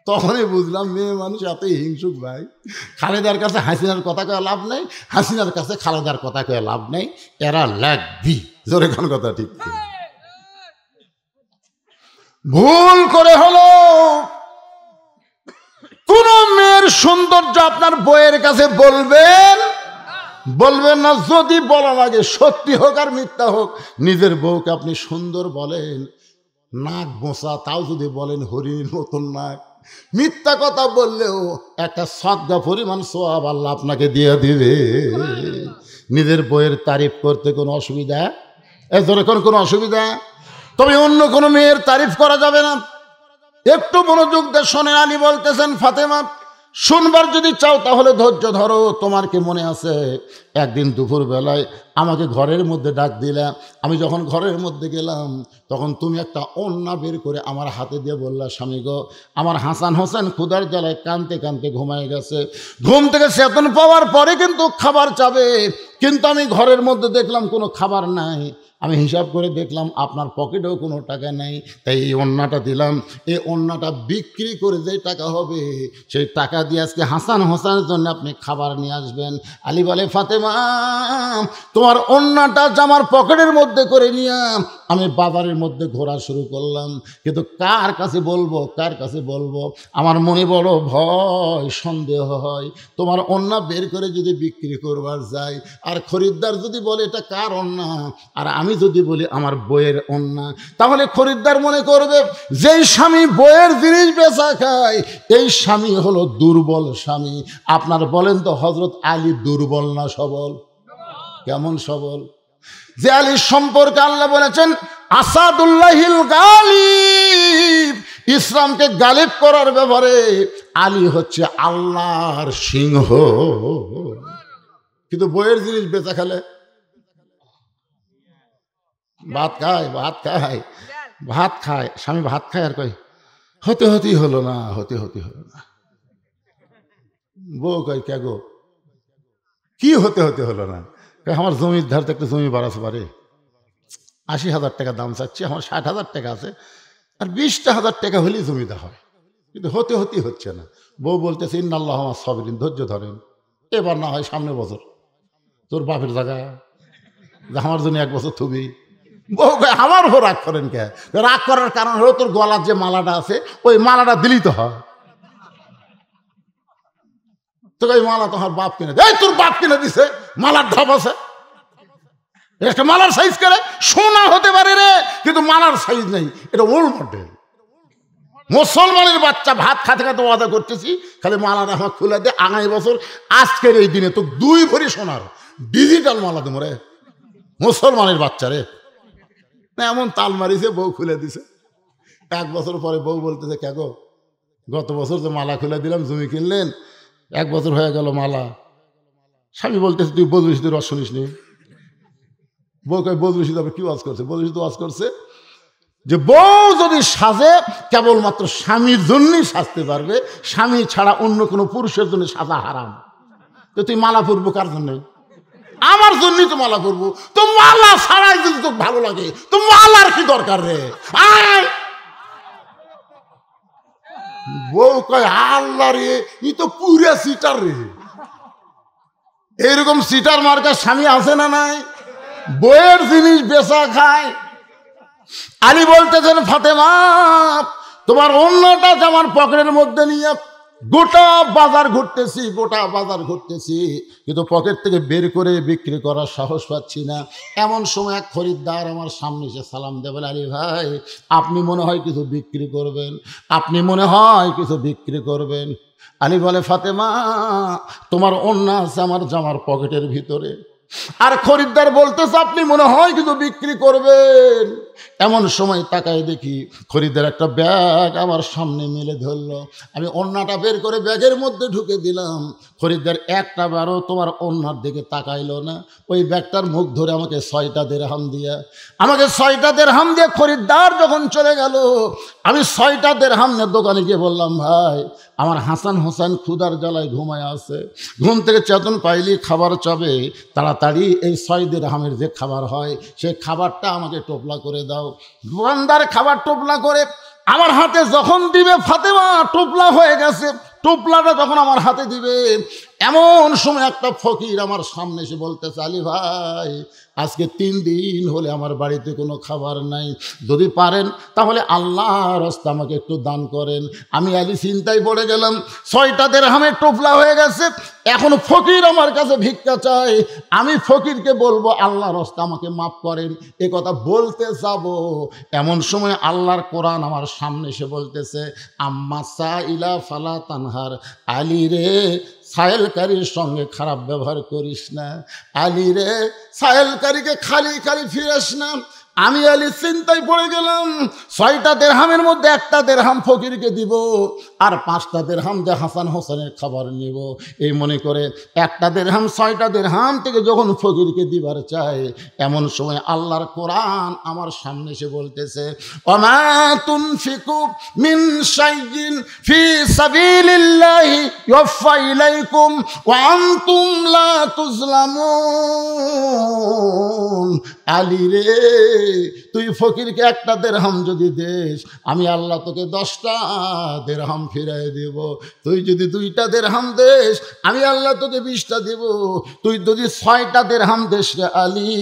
তখনই বুঝলাম মেয়ে মানুষ এতই হিংসুক ভাই। খালেদার কাছে হাসিনার কথা কয়ে লাভ নেই, হাসিনার কাছে খালেদার কথা কয়ে লাভ নেই, এরা লাগবি। জোরে কোন কথা ঠিক? ভুল করে হলো কোন মেয়ের সৌন্দর্য আপনার বইয়ের কাছে বলবেন না। যদি বলা লাগে, সত্যি হোক আর মিথ্যা হোক, নিজের বউকে আপনি সুন্দর বলেন, নাক বোঁচা, তাও যদি বলেন হরিণের মতন নাক, মিথ্যা কথা বললেও একটা সদকা পরিমাণ সওয়াব আল্লাহ আপনাকে দিয়ে দিবে। নিজের বইয়ের তারিফ করতে কোনো অসুবিধা? কোনো অসুবিধা? তবে অন্য কোনো মেয়ের তারিফ করা যাবে না। একটু মনোযোগ দিয়ে শোনেন। আলী বলতেছেন, ফাতেমা, শুনবার যদি চাও তাহলে ধৈর্য ধরো। তোমার কি মনে আছে একদিন দুপুর বেলায় আমাকে ঘরের মধ্যে ডাক দিলাম, আমি যখন ঘরের মধ্যে গেলাম তখন তুমি একটা ওড়না বের করে আমার হাতে দিয়ে বললা, স্বামী গো, আমার হাসান হোসেন ক্ষুধার জ্বালায় কাঁদতে কাঁদতে ঘুমায় গেছে, ঘুম থেকে চেতন পাওয়ার পরে কিন্তু খাবার চাবে, কিন্তু আমি ঘরের মধ্যে দেখলাম কোনো খাবার নাই, আমি হিসাব করে দেখলাম আপনার পকেটেও কোনো টাকা নেই, তাই এই ওড়নাটা দিলাম, এই ওড়নাটা বিক্রি করে যে টাকা হবে সেই টাকা দিয়ে আজকে হাসান হোসেনের জন্য আপনি খাবার নিয়ে আসবেন। আলী বলে, ফাতেমা তোমার ওড়নাটা জামার পকেটের মধ্যে করে নিয়ে আমি বাজারের মধ্যে ঘোরা শুরু করলাম, কিন্তু কার কাছে বলবো, কার কাছে বলবো, আমার মনে বড় ভয়, সন্দেহ হয়, তোমার ওড়না বের করে যদি বিক্রি করবার যাই আর খরিদ্দার যদি বলে এটা কার ওড়না, আর আমি যদি বলি আমার বইয়ের ওড়না, তাহলে খরিদ্দার মনে করবে যেই স্বামী বইয়ের জিনিস বেচা খায় এই স্বামী হলো দুর্বল স্বামী। আপনার বলেন তো হযরত আলী দুর্বল না সবল? কেমন সবল? যে আলীর সম্পর্কে আল্লাহ বলেছেন আসাদুল্লাহিল গালিব, ইসলামকে গালিব করার ব্যাপারে আলী হচ্ছে আল্লাহর সিংহ। কিন্তু বইয়ের জিনিস বেচা খেলে ভাত খায়, ভাত খায়, ভাত খায়, স্বামী ভাত খায় আর কয় হতে হতেই হলো না, হতে হতে হলো না। বউ কয় কে গো, কি হতে হতে হলো না? আমার জমির ধারতে একটা জমি বাড়াতে পারে, ৮০,০০০ টাকা দাম চাচ্ছি, আমার ৬০,০০০ টাকা আছে, আর ২০,০০০ টাকা হলেই জমিটা হয়, কিন্তু হতে হতেই হচ্ছে না। বউ বলতেছে ইন্নাল্লাহ আমার সাবিরিন, ধৈর্য ধরেন, এবার না হয় সামনে বছর, তোর বাপের জায়গা আমার জন্য ১ বছর থুবি। বউ কয় আমার উপর রাগ করেন কে? রাগ করার কারণ হলো তোর গলার যে মালাটা আছে ওই মালাটা দিলেই তো হয়। তো ওই মালা তোমার বাপ কিনে, এই তোর বাপ কিনে দিছে, মালার ধাপ আছে, একটা মালার সাইজ করে সোনা হতে পারে রে, কিন্তু মালার সাইজ নেই, এটা ওল্ড মডেল। মুসলমানের বাচ্চা ভাত খাতে খাতে ওয়াদা করতেছি খালি মালাটা আমার খুলে দে, আগামী বছর আজকের এই দিনে তো 2 ভরি সোনার ডিজিটাল মালা দেবো রে, মুসলমানের বাচ্চা রে। এমন তাল মারিছে, বউ খুলে দিছে। 1 বছর পরে বউ বলতেছে কে গো, গত বছর যে মালা খুলে দিলাম, জমি কিনলেন, 1 বছর হয়ে গেল মালা। স্বামী বলতেছে তুই বদরুশিদের ওয়াজ শুনিস নি? বউ কয় বদরুশিদ আবার কি ওয়াজ করছে? বদরুশিদ ওয়াজ করছে যে বউ যদি সাজে কেবলমাত্র স্বামীর জন্যই সাজতে পারবে, স্বামী ছাড়া অন্য কোনো পুরুষের জন্য সাজা হারাম। তো তুই মালা পরবো কার জন্য? আমার জন্যই তো মালা পরবো। তো মালা ছাড়াই যদি তোর ভালো লাগে তো মালার কি দরকার রে? বউ কয় আল্লাহ রে, ই তো পুরা সিটার রে। এইরকম সিটার মার্কা স্বামী আছে না নাই? বইয়ের জিনিস বেচা খায়। আলী বলতেছেন ফাতেমা তোমার অন্যটা আমার পকেটের মধ্যে নিয়ে গোটা বাজার ঘুরতেছি, গোটা বাজার ঘুরতেছি, কিন্তু পকেট থেকে বের করে বিক্রি করার সাহস পাচ্ছি না। এমন সময় এক খরিদ্দার আমার সামনে এসে সালাম দেবেন, আলী ভাই আপনি মনে হয় কিছু বিক্রি করবেন, আপনি মনে হয় কিছু বিক্রি করবেন। আলী বলে ফাতেমা তোমার ওড়না আছে আমার জামার পকেটের ভিতরে, আর খরিদ্দার বলতেছে আপনি মনে হয় কিছু বিক্রি করবেন। এমন সময় তাকায় দেখি খরিদ্দার একটা ব্যাগ আমার সামনে মেলে ধরলো, আমি ওড়নাটা বের করে ব্যাগের মধ্যে ঢুকে দিলাম। খরিদ্দার একটা বারও তোমার ওড়নার দিকে তাকাইলো না, ওই ব্যাগটার মুখ ধরে আমাকে 6টা দিরহাম দিয়ে খরিদ্দার যখন চলে গেল, আমি 6টা দিরহাম নিয়ে দোকানে গিয়ে বললাম ভাই আমার হাসান হোসেন ক্ষুধার জ্বালায় ঘুমায় আছে, ঘুম থেকে চেতন পাইলি খাবার চাবে, তাড়াতাড়ি এই 6 দিরহামের যে খাবার হয় সেই খাবারটা আমাকে টোপলা করে দাও। দোকানদার খাবার টোপলা করে আমার হাতে যখন দিবে, ফাতেমা টোপলা হয়ে গেছে, টোপলাটা যখন আমার হাতে দিবে এমন সময় একটা ফকির আমার সামনে এসে বলতেছে আলী ভাই আজকে 3 দিন হলে আমার বাড়িতে কোনো খাবার নাই, যদি পারেন তাহলে আল্লাহর রাস্তায় আমাকে একটু দান করেন। আমি আলী চিন্তায় পড়ে গেলাম, 6টা দিরহামের টোপলা হয়ে গেছে, এখন ফকির আমার কাছে ভিক্ষা চায়, আমি ফকিরকে বলবো আল্লাহর রাস্তায় আমাকে মাফ করেন, এ কথা বলতে যাব এমন সময় আল্লাহর কোরআন আমার সামনে এসে বলতেছে আম্মা সাইলা ফালা তানহার, আলী রে সায়েলকারীর সঙ্গে খারাপ ব্যবহার করিস না, আলী রে সায়েলকারীকে খালি খালি ফিরাস না, আমি আলী চিন্তায় পড়ে গেলাম, 6টা দিরহামের মধ্যে 1টা দিরহাম ফকিরকে দিব, আর 5টা দিরহাম দিয়ে হাসান হোসেনের খাবার নিব। এই মনে করে 1টা দিরহাম 6টা দিরহাম থেকে যখন ফকিরকে দিবার চাই, এমন সময় আল্লাহর কোরআন আমার সামনে এসে বলতেছে, ওমা তুনফিকু মিন শাইইন ফি সাবিলিল্লাহি ইউফা ইলাইকুম ওয়া আনতুম লা তুজলামুন। আলী রে, তুই ফকিরকে 1টা দিরহাম যদি দেস, আমি আল্লাহ তোকে 10টা দিরহাম ফিরাই দেব। তুই যদি 2টা দিরহাম দেস, আমি আল্লাহ তোকে 20টা দেব। তুই যদি 6টা দিরহাম দেস রে আলী,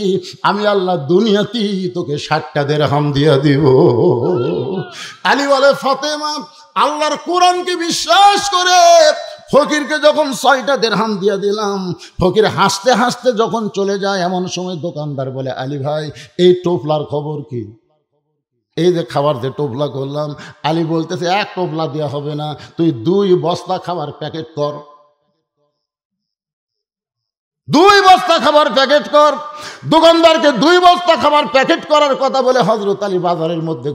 আমি আল্লাহ দুনিয়াতেই তোকে 60টা দিরহাম দিয়া দিব। আলী বলে, ফাতেমা, আল্লাহর কোরআনকে বিশ্বাস করে ফকিরকে যখন 6টা দিরহাম দিয়ে দিলাম, ফকির হাসতে হাসতে যখন চলে যায়, এমন সময় দোকানদার বলে, আলী ভাই, এই টোপলার খবর কি? এই যে খাবার যে টোপলা করলাম। আলী বলতেছে, 1 টোপলা দেওয়া হবে না, তুই 2 বস্তা খাবার প্যাকেট কর, 2 বস্তা খাবার প্যাকেট কর। দোকানদারকে 2 বস্তা খাবার প্যাকেট করার কথা বলে হযরত আলী বাজারের মধ্যে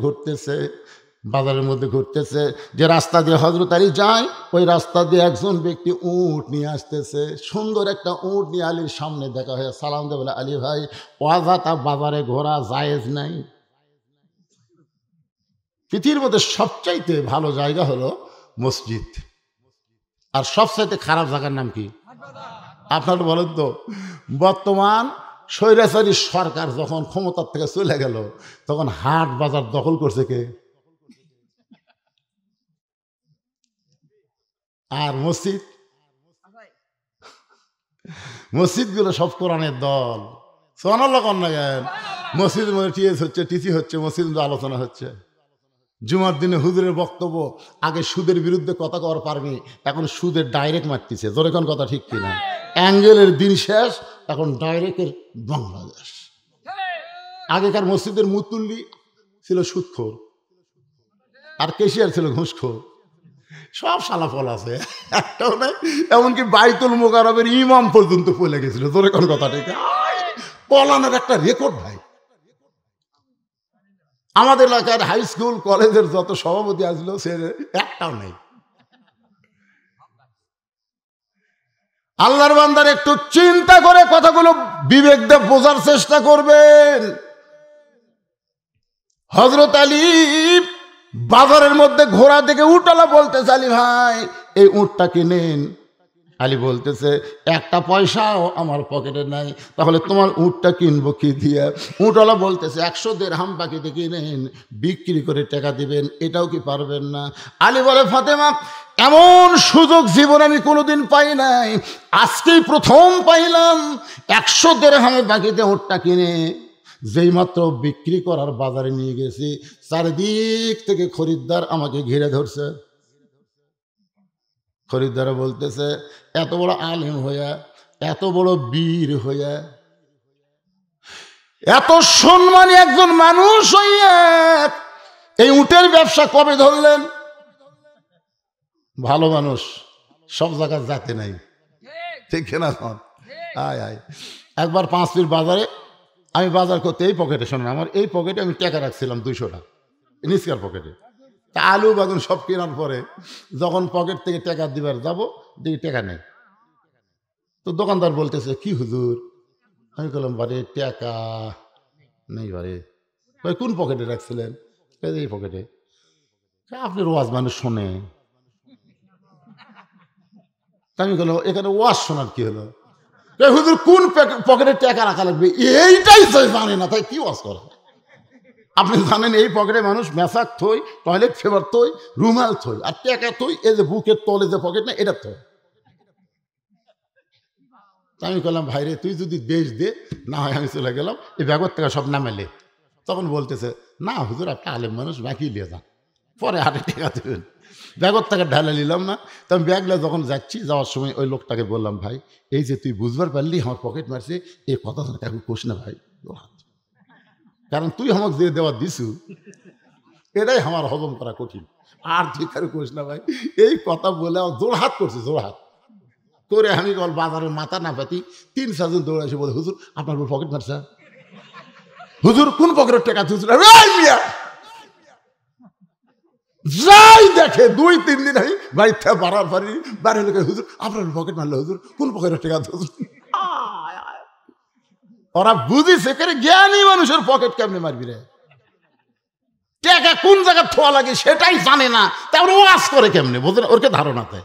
ঘুরতেছে। যে রাস্তা দিয়ে হযরত আলী যায়, ওই রাস্তা দিয়ে একজন ব্যক্তি উট নিয়ে আসতেছে। সুন্দর একটা উট নিয়ে আলীর সামনে দেখা হয়ে সালাম দিয়ে বলে, আলী ভাই, ওয়াজাতা বাজারে ঘোরা জায়েজ নাই? পৃথিবীর মধ্যে সবচাইতে ভালো জায়গা হলো মসজিদ, আর সবচাইতে খারাপ জায়গার নাম কি? আপনারা বলেন তো। বর্তমান স্বৈরাচারী সরকার যখন ক্ষমতার থেকে চলে গেল, তখন হাট বাজার দখল করছে কে? আর মসজিদগুলো সব কোরআনের দল। সুবহানাল্লাহ কন না কেন? মসজিদের মধ্যে টিএস হচ্ছে, টিসি হচ্ছে, মসজিদ আলোচনা হচ্ছে। জুমার দিনে হুজুরের বক্তব্য, আগে সুদের বিরুদ্ধে কথা কর পারবি, এখন সুদের ডাইরেক্ট মারতেছে। জোরে কোন কথা ঠিক কিনা? অ্যাঙ্গেলের দিন শেষ, এখন ডাইরেক্টের বাংলাদেশ। আগেকার মসজিদের মুতুল্লি ছিল সুদখোর, আর কেশিয়ার ছিল ঘুষখোর। সব সালাফল আছে, একটাও নাই। এমনকি বাইতুল মোকাররমের ইমাম পর্যন্ত পড়ে গেছিল। জোরে কোন কথা ঠিক? পলানের একটা রেকর্ড ভাই। আমাদের এলাকার হাই স্কুল কলেজের যত সভাপতি আসলো, সে একটাও নেই। আল্লাহর বান্দার একটু চিন্তা করে কথাগুলো বিবেক দিয়ে বোঝার চেষ্টা করবেন। হযরত আলী বাজারের মধ্যে ঘোড়া দেখে উটওয়ালা বলতেছে, আলী ভাই, এই উটটা কিনেন। আলী বলতেছে, 1টা পয়সাও আমার পকেটে নাই, তাহলে তোমার উটটা কিনবো কি দিয়ে? উটওয়ালা বলতেছে, 100 দিরহাম বাকিতে কিনেন, বিক্রি করে টাকা দিবেন, এটাও কি পারবেন না? আলী বলে, ফাতেমা, এমন সুযোগ জীবন আমি কোনোদিন পাই নাই, আজকেই প্রথম পাইলাম। 100 দিরহামে বাকিতে উটটা কিনে যেই মাত্র বিক্রি করার বাজারে নিয়ে গেছি, চারিদিক থেকে খরিদ্দার আমাকে ঘিরে ধরছে। খরিদ্দারা বলতেছে, এত বড় আলেম হইয়া, এত বড় বীর হইয়া, এত সম্মানী একজন মানুষ হইয়া এই উটের ব্যবসা কবে ধরলেন? ভালো মানুষ সব জায়গায় যাতে নাই, ঠিক না? আয় একবার 5 পীর বাজারে আমি বাজার করতে, এই পকেটে, শোনেন, আমার এই পকেটে আমি টাকা রাখছিলাম 200 টাকা নিচকার পকেটে। তা আলু বাগুন সব কেনার পরে যখন পকেট থেকে টাকা দিবার যাব, দেখি টাকা নেই। তো দোকানদার বলতেছে, কি হুজুর? আমি বললাম, বারে টাকা নেই। বারে ভাই, কোন পকেটে রাখছিলেন? এই পকেটে। আপনি ওয়াজ মানুষ শোনে। আমি বললাম, এখানে ওয়াজ শোনার কি হলো? হুজুর, কোন পকেটে টাকা রাখা লাগবে এইটাই জানে না, তাই কি ওয়াজ করে? আপনি জানেন এই পকেটে মানুষ মেসাক থই, টয়লেট পেপার থই, রুমাল থই, আর টাকা থই এই যে বুকের তলে যে পকেট না, এটা থই। আমি বললাম, ভাইরে, তুই যদি দেশ দে, না হয় আমি চলে গেলাম, এই ব্যাগের থেকে সব নামাইলে। তখন বলতেছে, না হুজুর, আপনি আলেম মানুষ, বাকি নিয়ে যান, পরে হাটে টাকা দেবেন। ব্যাগের থেকে ঢালে নিলাম না। তো আমি ব্যাগলা যখন যাচ্ছি, যাওয়ার সময় ওই লোকটাকে বললাম, ভাই, এই যে তুই বুঝবার পারলি আমার পকেট মারছে, এই কথা কাকু কোষ না ভাই, কারণ তুই আমাকে যে দেওয়া দিছু, এটাই আমার হজম করা কঠিন। আর তুই কারো কোষ না ভাই, এই কথা বলে জোড়হাত করছে। জোড়হাত করে আমি বাজারের মাথা না পাতি 3-4 জন দৌড়াইছে, বলে, হুজুর, আপনার পকেট মারছে। হুজুর কোন পকেটের টাকা? হুজুর যাই দেখে 2-3 দিন আমি বাড়িতে বাড়ার পারি, বাড়ির লোকে হুজুর আপনার পকেট মারলো, হুজুর কোন পকেটের টাকা? হুজুর ওরা বুঝিছে করে জ্ঞানী মানুষের পকেট কেমনে মারবি রে? টাকা কোন জায়গায় থোয়া লাগে সেটাই জানে না, তারপরে ওয়াজ করে কেমনে? বোঝেন, ওরকে ধারণাতে।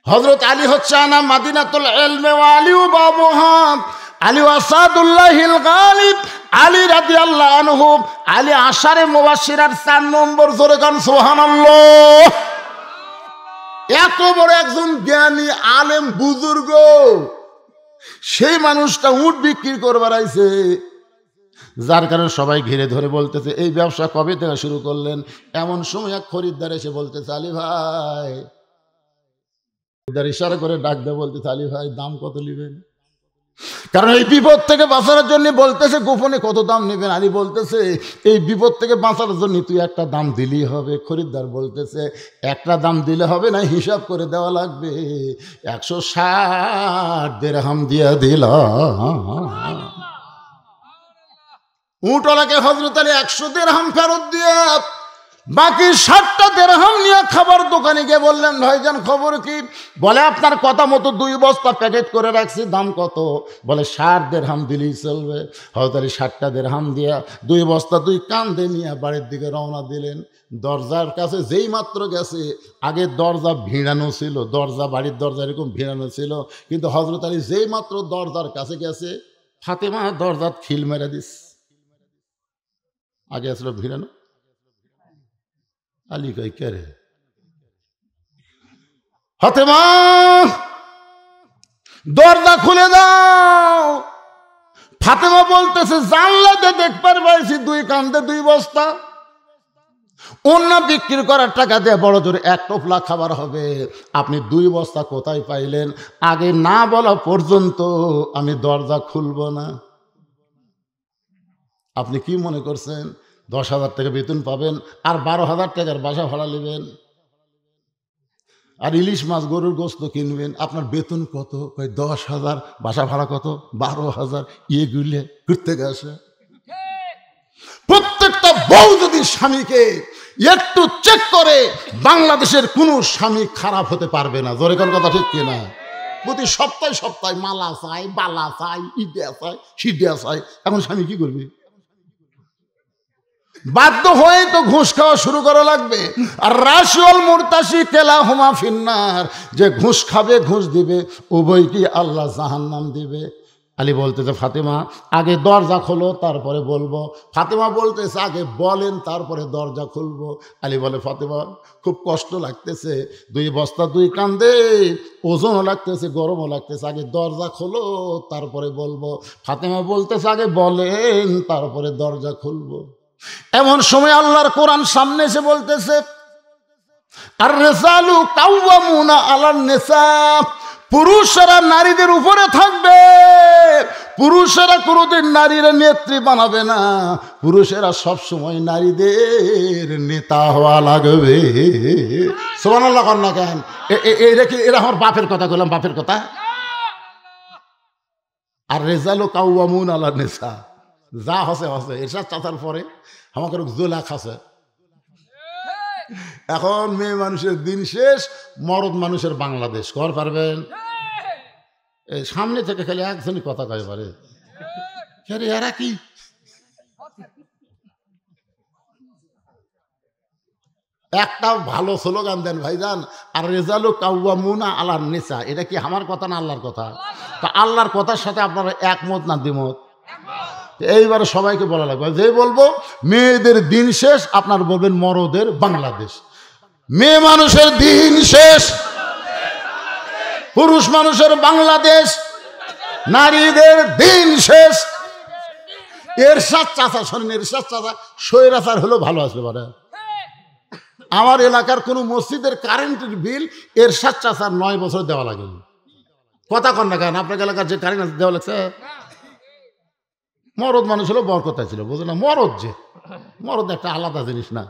হযরত আলী হচ্ছে আনা মাদিনাতুল ইলমি ওয়া আলিউ বাবুহা, আলী আসাদুল্লাহিল গালিব, আলী রাদিয়াল্লাহু আনহু, আলী আশারে মুবাশশিরার 4 নম্বর। জোরে গান সুবহানাল্লাহ। এত বড় একজন জ্ঞানী আলেম বুজুর্গ, সেই মানুষটা উট বিক্রি করবার আইছে, যার কারণে সবাই ঘিরে ধরে বলতেছে এই ব্যবসা কবে থেকে শুরু করলেন? এমন সময় এক খরিদ্দার এসে বলতেছে আলী ভাই, ইশারা করে ডাক দেয়, বলতেছে আলী ভাই দাম কত নেবেন? কারণ এই বিপদ থেকে বাঁচানোর জন্য বলতেছে গোপনে কত দাম নেবেন? আলী বলতেছে এই বিপদ থেকে বাঁচানোর জন্য তুই একটা দাম দিলেই হবে। খরিদ্দার বলতেছে একটা দাম দিলে হবে না, হিসাব করে দেওয়া লাগবে। 160 দিরহাম দিয়া দিলাম। উটলাকে হযরত আলী 100 দিরহাম ফেরত দিয়ে বাকি 60টা দিরহাম নিয়ে খাবার দোকানে গিয়ে বললেন ভাইজান খবর কি? বলে আপনার কথা মতো 2 বস্তা প্যাকেট করে রাখছি, দাম কত? বলে 60 দিরহাম দিলেই চলবে। হযরত আলী 60টা দিরহাম দিয়া 2 বস্তা 2 কাঁধে নিয়ে বাড়ির দিকে রওনা দিলেন। দরজার কাছে যেই মাত্র গেছে, আগে দরজা ভিড়ানো ছিল, দরজা বাড়ির দরজা এরকম ভিড়ানো ছিল, কিন্তু হযরত আলী যেই মাত্র দরজার কাছে গেছে, ফাতেমা দরজা খিল মেরে দিস। আগে আসলো ভিড়ানো। আলী কই কে রে? ফাতেমা দরজা খুলে দাও। ফাতেমা বলতেছে জানলাতে দেখবার পাইছি 2 কাঁধে 2 বস্তা, অন্য বিক্রি করার টাকা দিয়ে বড় জোরে 1 টোপলা খাবার হবে, আপনি 2 বস্তা কোথায় পাইলেন? আগে না বলা পর্যন্ত আমি দরজা খুলব না। আপনি কি মনে করছেন 10,000 টাকা বেতন পাবেন আর 12,000 টাকার বাসা ভাড়া নেবেন, আর ইলিশ মাছ গরুর গোস্ত কিনবেন? আপনার বেতন কত? 10,000। বাসা ভাড়া কত? 12,000। এগুলো ঘুরতে গেছে। প্রত্যেকটা বউ যদি স্বামীকে একটু চেক করে, বাংলাদেশের কোনো স্বামী খারাপ হতে পারবে না। জোরে কোন কথা ঠিক কিনা? প্রতি সপ্তাহে সপ্তাহে মালা চাই, বালা চাই, ইডিয়া চাই, সিডিয়া চাই। এখন স্বামী কি করবে? বাধ্য হয়ে তো ঘুষ খাওয়া শুরু করা লাগবে। আর রাশিউল মুরতাশি কেলাহুমা ফিন্নার, যে ঘুষ খাবে ঘুষ দিবে উভয়কে আল্লাহ জাহান্নাম দিবে। আলী বলতেছে ফাতেমা আগে দরজা খোলো তারপরে বলবো। ফাতেমা বলতেছে আগে বলেন তারপরে দরজা খুলবো। আলী বলে ফাতেমা খুব কষ্ট লাগতেছে, 2 বস্তা 2 কাঁধে, ওজনও লাগতেছে গরমও লাগতেছে, আগে দরজা খোলো তারপরে বলবো। ফাতেমা বলতেছে আগে বলেন তারপরে দরজা খুলবো। এমন সময় আল্লাহর কোরআন সামনে এসে বলতেছে আর রিজালু কাওয়ামুনা আলান নিসা, পুরুষেরা নারীদের উপরে থাকবে। পুরুষেরা কোনোদিন নারীর নেত্রী বানাবে না, পুরুষেরা সবসময় নারীদের নেতা হওয়া লাগবে। সুবহানাল্লাহ কর না কেন? এরা আমার বাপের কথা বললাম, বাপের কথা। আর রিজালু কাওয়ামুনা আলান নিসা, যা হসে হসে, এরশাদ চাচার পরে আমাকে জোলা খাসে। এখন মেয়ে মানুষের দিন শেষ, মরদ মানুষের বাংলাদেশ। কর পারবেন? এই সামনে থেকে খালি একজনই কথা কয় পারে, এরা কি? একটা ভালো স্লোগান দেন ভাইজান, আর রেজালু কাওয়ামুনা আলান নিসা। এটা কি আমার কথা না আল্লাহর কথা? তা আল্লাহর কথার সাথে আপনারা একমত না দ্বিমত? এইবারে সবাইকে বলা লাগবে, যে বলবো মেয়েদের দিন শেষ, আপনার বলবেন মরদের বাংলাদেশ। মেয়ে মানুষের দিন শেষ, পুরুষ মানুষের বাংলাদেশ, নারীদের দিন শেষ। এরশাদ চাচা শোনেন, এরশাদ চাচা স্বৈরাচার হলেও ভালো আসবে পারে। আমার এলাকার কোনো মসজিদের কারেন্টের বিল এরশাদ চাচার 9 বছর দেওয়া লাগেনি। কথা কন না কেন? আপনার এলাকার যে কারেন্ট দেওয়া লাগছে, মরদ মানুষ হলো বরকতা ছিল, বুঝলো না? মরদ যে মরদ একটা আলাদা জিনিস না।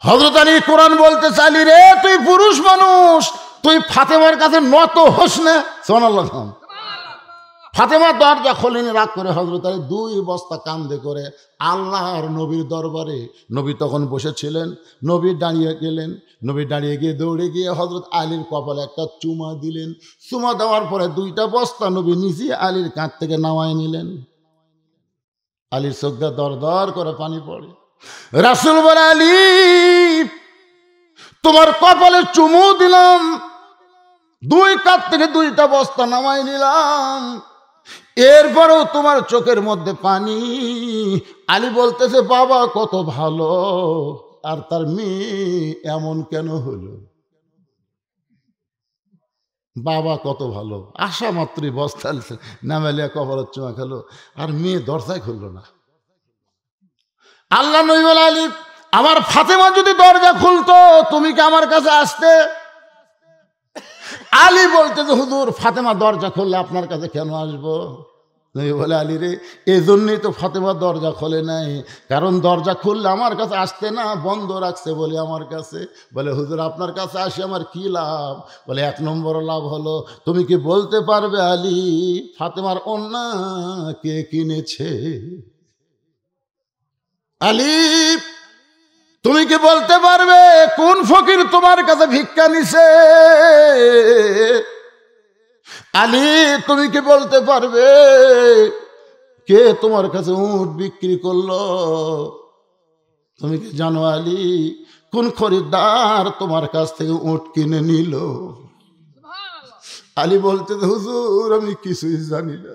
হযরত আলী কোরআন বলতে চাইলি রে তুই পুরুষ মানুষ, তুই ফাতেমার কাছে নত হোস না। সুবহানাল্লাহ। ফাতেমা দরজা খোলেনি, রাগ করে হযরত আলী 2 বস্তা কান্দে করে আল্লাহর নবীর দরবারে, নবী তখন বসেছিলেন, নবী দাঁড়িয়ে গেলেন, নবী দাঁড়িয়ে গিয়ে দৌড়ে গিয়ে হযরত আলীর কপালে একটা চুমা দিলেন। চুমা দেওয়ার পরে 2টা বস্তা নবী নিজে আলীর কাঁধ থেকে নামায় নিলেন। আলীর চোখ দিয়ে দর দর করে পানি পড়ে। রাসূল বলে, আলী তোমার কপালে চুমু দিলাম, 2 কাঁধ থেকে 2টা বস্তা নামাই নিলাম, এরপরেও তোমার চোখের মধ্যে পানি। আলী বলতেছে, বাবা কত ভালো, আর তার মেয়ে এমন কেন হলো? বাবা কত ভালো, আশা মাত্রই বস্তা নামালিয়া কপালের চুমা খেলো, আর মেয়ে দরজায় খুললো না। আল্লাহ নবী বলে, আলী আমার ফাতেমা যদি দরজা খুলতো তুমি কি আমার কাছে আসতে? আলী বলতে যে হুজুর ফাতেমা দরজা খুললে আপনার কাছে কেন আসবো? নবী বলে, আলী রে এই জন্যই তো ফাতেমা দরজা খোলে নাই, কারণ দরজা খুললে আমার কাছে আসতে না, বন্ধ রাখছে বলে আমার কাছে। বলে, হুজুর আপনার কাছে আসে আমার কি লাভ? বলে, 1 নম্বর লাভ হলো তুমি কি বলতে পারবে আলী ফাতেমার ওন্না কে কিনেছে? আলী তুমি কি বলতে পারবে কোন ফকির তোমার কাছে ভিক্ষা নিছে? আলী তুমি কি বলতে পারবে কে তোমার কাছে উট বিক্রি করলো? তুমি কি জানো আলী কোন খরিদ্দার তোমার কাছ থেকে উট কিনে নিল? আলী বলতে, হুজুর আমি কিছুই জানি না,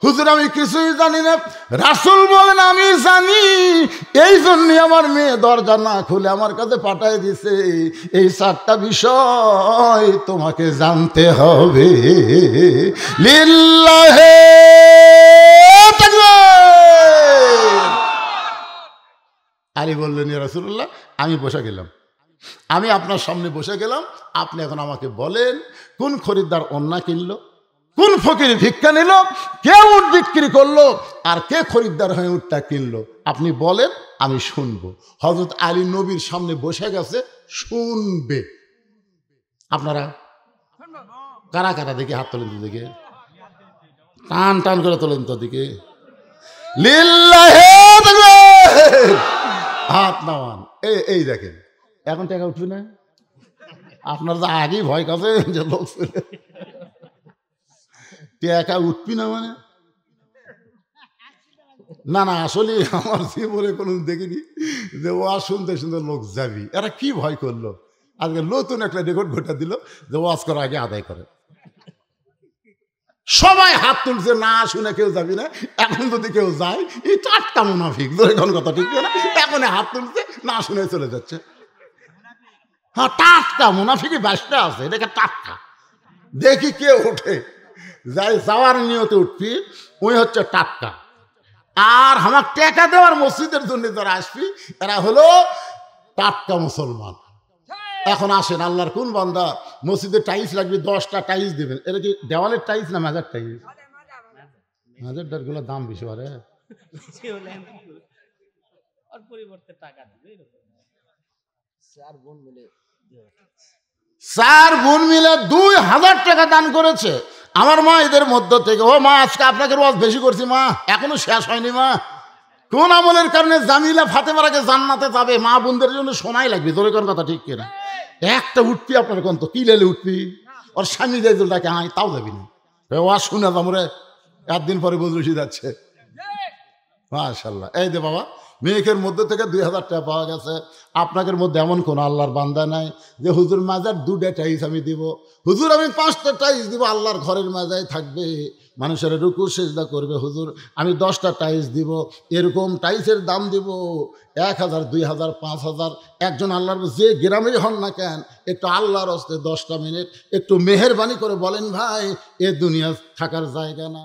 হুজুর আমি কিছুই জানি না। রাসূল বলেন, আমি জানি, এই জন্য আমার মেয়ে দরজা না খুলে আমার কাছে পাঠায় দিছে। এই 4টা বিষয় তোমাকে জানতে হবে। লিল্লাহে তাকবীর। আলী বললেন, ইয়া রাসূলুল্লাহ আমি বসে গেলাম, আমি আপনার সামনে বসে গেলাম, আপনি এখন আমাকে বলেন কোন খরিদ্দার ওন্না কিনলো, কোন ফকির ভিক্ষা নিল, কে উট বিক্রি করলো, আর কে খরিদ্দার হয়ে উটটা কিনলো, আপনি বলেন আমি শুনবো। হযরত আলী নবীর সামনে বসে গেছে, শুনবে। আপনারা কারা কারা দেখি হাত তোলেন তো, দেখে টান টান করে তোলেন তো দিকে। লিল্লাহে তাকবীর। হাত নামান। এই দেখেন এখন টাকা উঠবে না? আপনার তো আগেই ভয় কাছে যে লোক একা উঠবি না, মানে না না, আসলে আমার জীবনে কোনো দেখিনি যে ওয়াজ শুনতে শুনতে লোক যাবি। এরা কি ভয় করলো? আজকে নতুন একটা রেকর্ড ঘটা দিল যে ওয়াজ করার আগে আদায় করে। সবাই হাত তুলছে, না শুনে কেউ যাবি না। এখন যদি কেউ যায়, এই টাটকা মুনাফিক, এখন কথা ঠিক না, এখন হাত তুলছে, না শুনে চলে যাচ্ছে। হ্যাঁ টাটকা মুনাফিকই 22টা আছে, এটাকে টাটকা। দেখি কে ওঠে, যাই যাওয়ার নিয়তে উঠবি ওই হচ্ছে টাটকা। আর আমার টাকা দেওয়ার মসজিদের জন্য যারা আসবি এরা হলো টাটকা মুসলমান। এখন আসেন, আল্লাহর কোন বান্দা মসজিদে টাইলস লাগবে, 10টা টাইলস দেবেন। এটা কি দেওয়ালের টাইলস না মাজার টাইলস? মাজারটার গুলো দাম বেশি পারে, চার বোন মিলে 2000 টাকা দান করেছে আমার মা এদের মধ্য থেকে। ও মা, আজকে আপনাকে ওয়াজ বেশি করছি মা, এখনো শেষ হয়নি মা। কোন আমলের কারণে জামিলা ফাতেমার আগে জান্নাতে যাবে? মা বোনদের জন্য সময় লাগবে, তোর কোন কথা ঠিক কিনা? একটা উঠবি আপনার কোন তো কি লেলে উঠবি, ওর স্বামী যাই ডাকে আয় তাও যাবি না। ওয়াজ শুনে যাবো রে, 1 দিন পরে বদরুশি যাচ্ছে। মাশাআল্লাহ। এই দে বাবা, মেয়েকের মধ্যে থেকে 2000 টাকা পাওয়া গেছে। আপনাদের মধ্যে এমন কোন আল্লাহর বান্দা নাই যে হুজুর মাজার 2টা টাইলস আমি দিব, হুজুর আমি 5টা টাইলস দিব, আল্লাহর ঘরের মাজায় থাকবে, মানুষের রুকু সেজদা করবে, হুজুর আমি 10টা টাইলস দিব। এরকম টাইলসের দাম দিব 1000, 2000, 5000। একজন আল্লাহর যে গ্রামেই হন না কেন, একটু আল্লাহর হস্তে 10টা মিনিট একটু মেহেরবানি করে বলেন, ভাই এ দুনিয়া থাকার জায়গা না।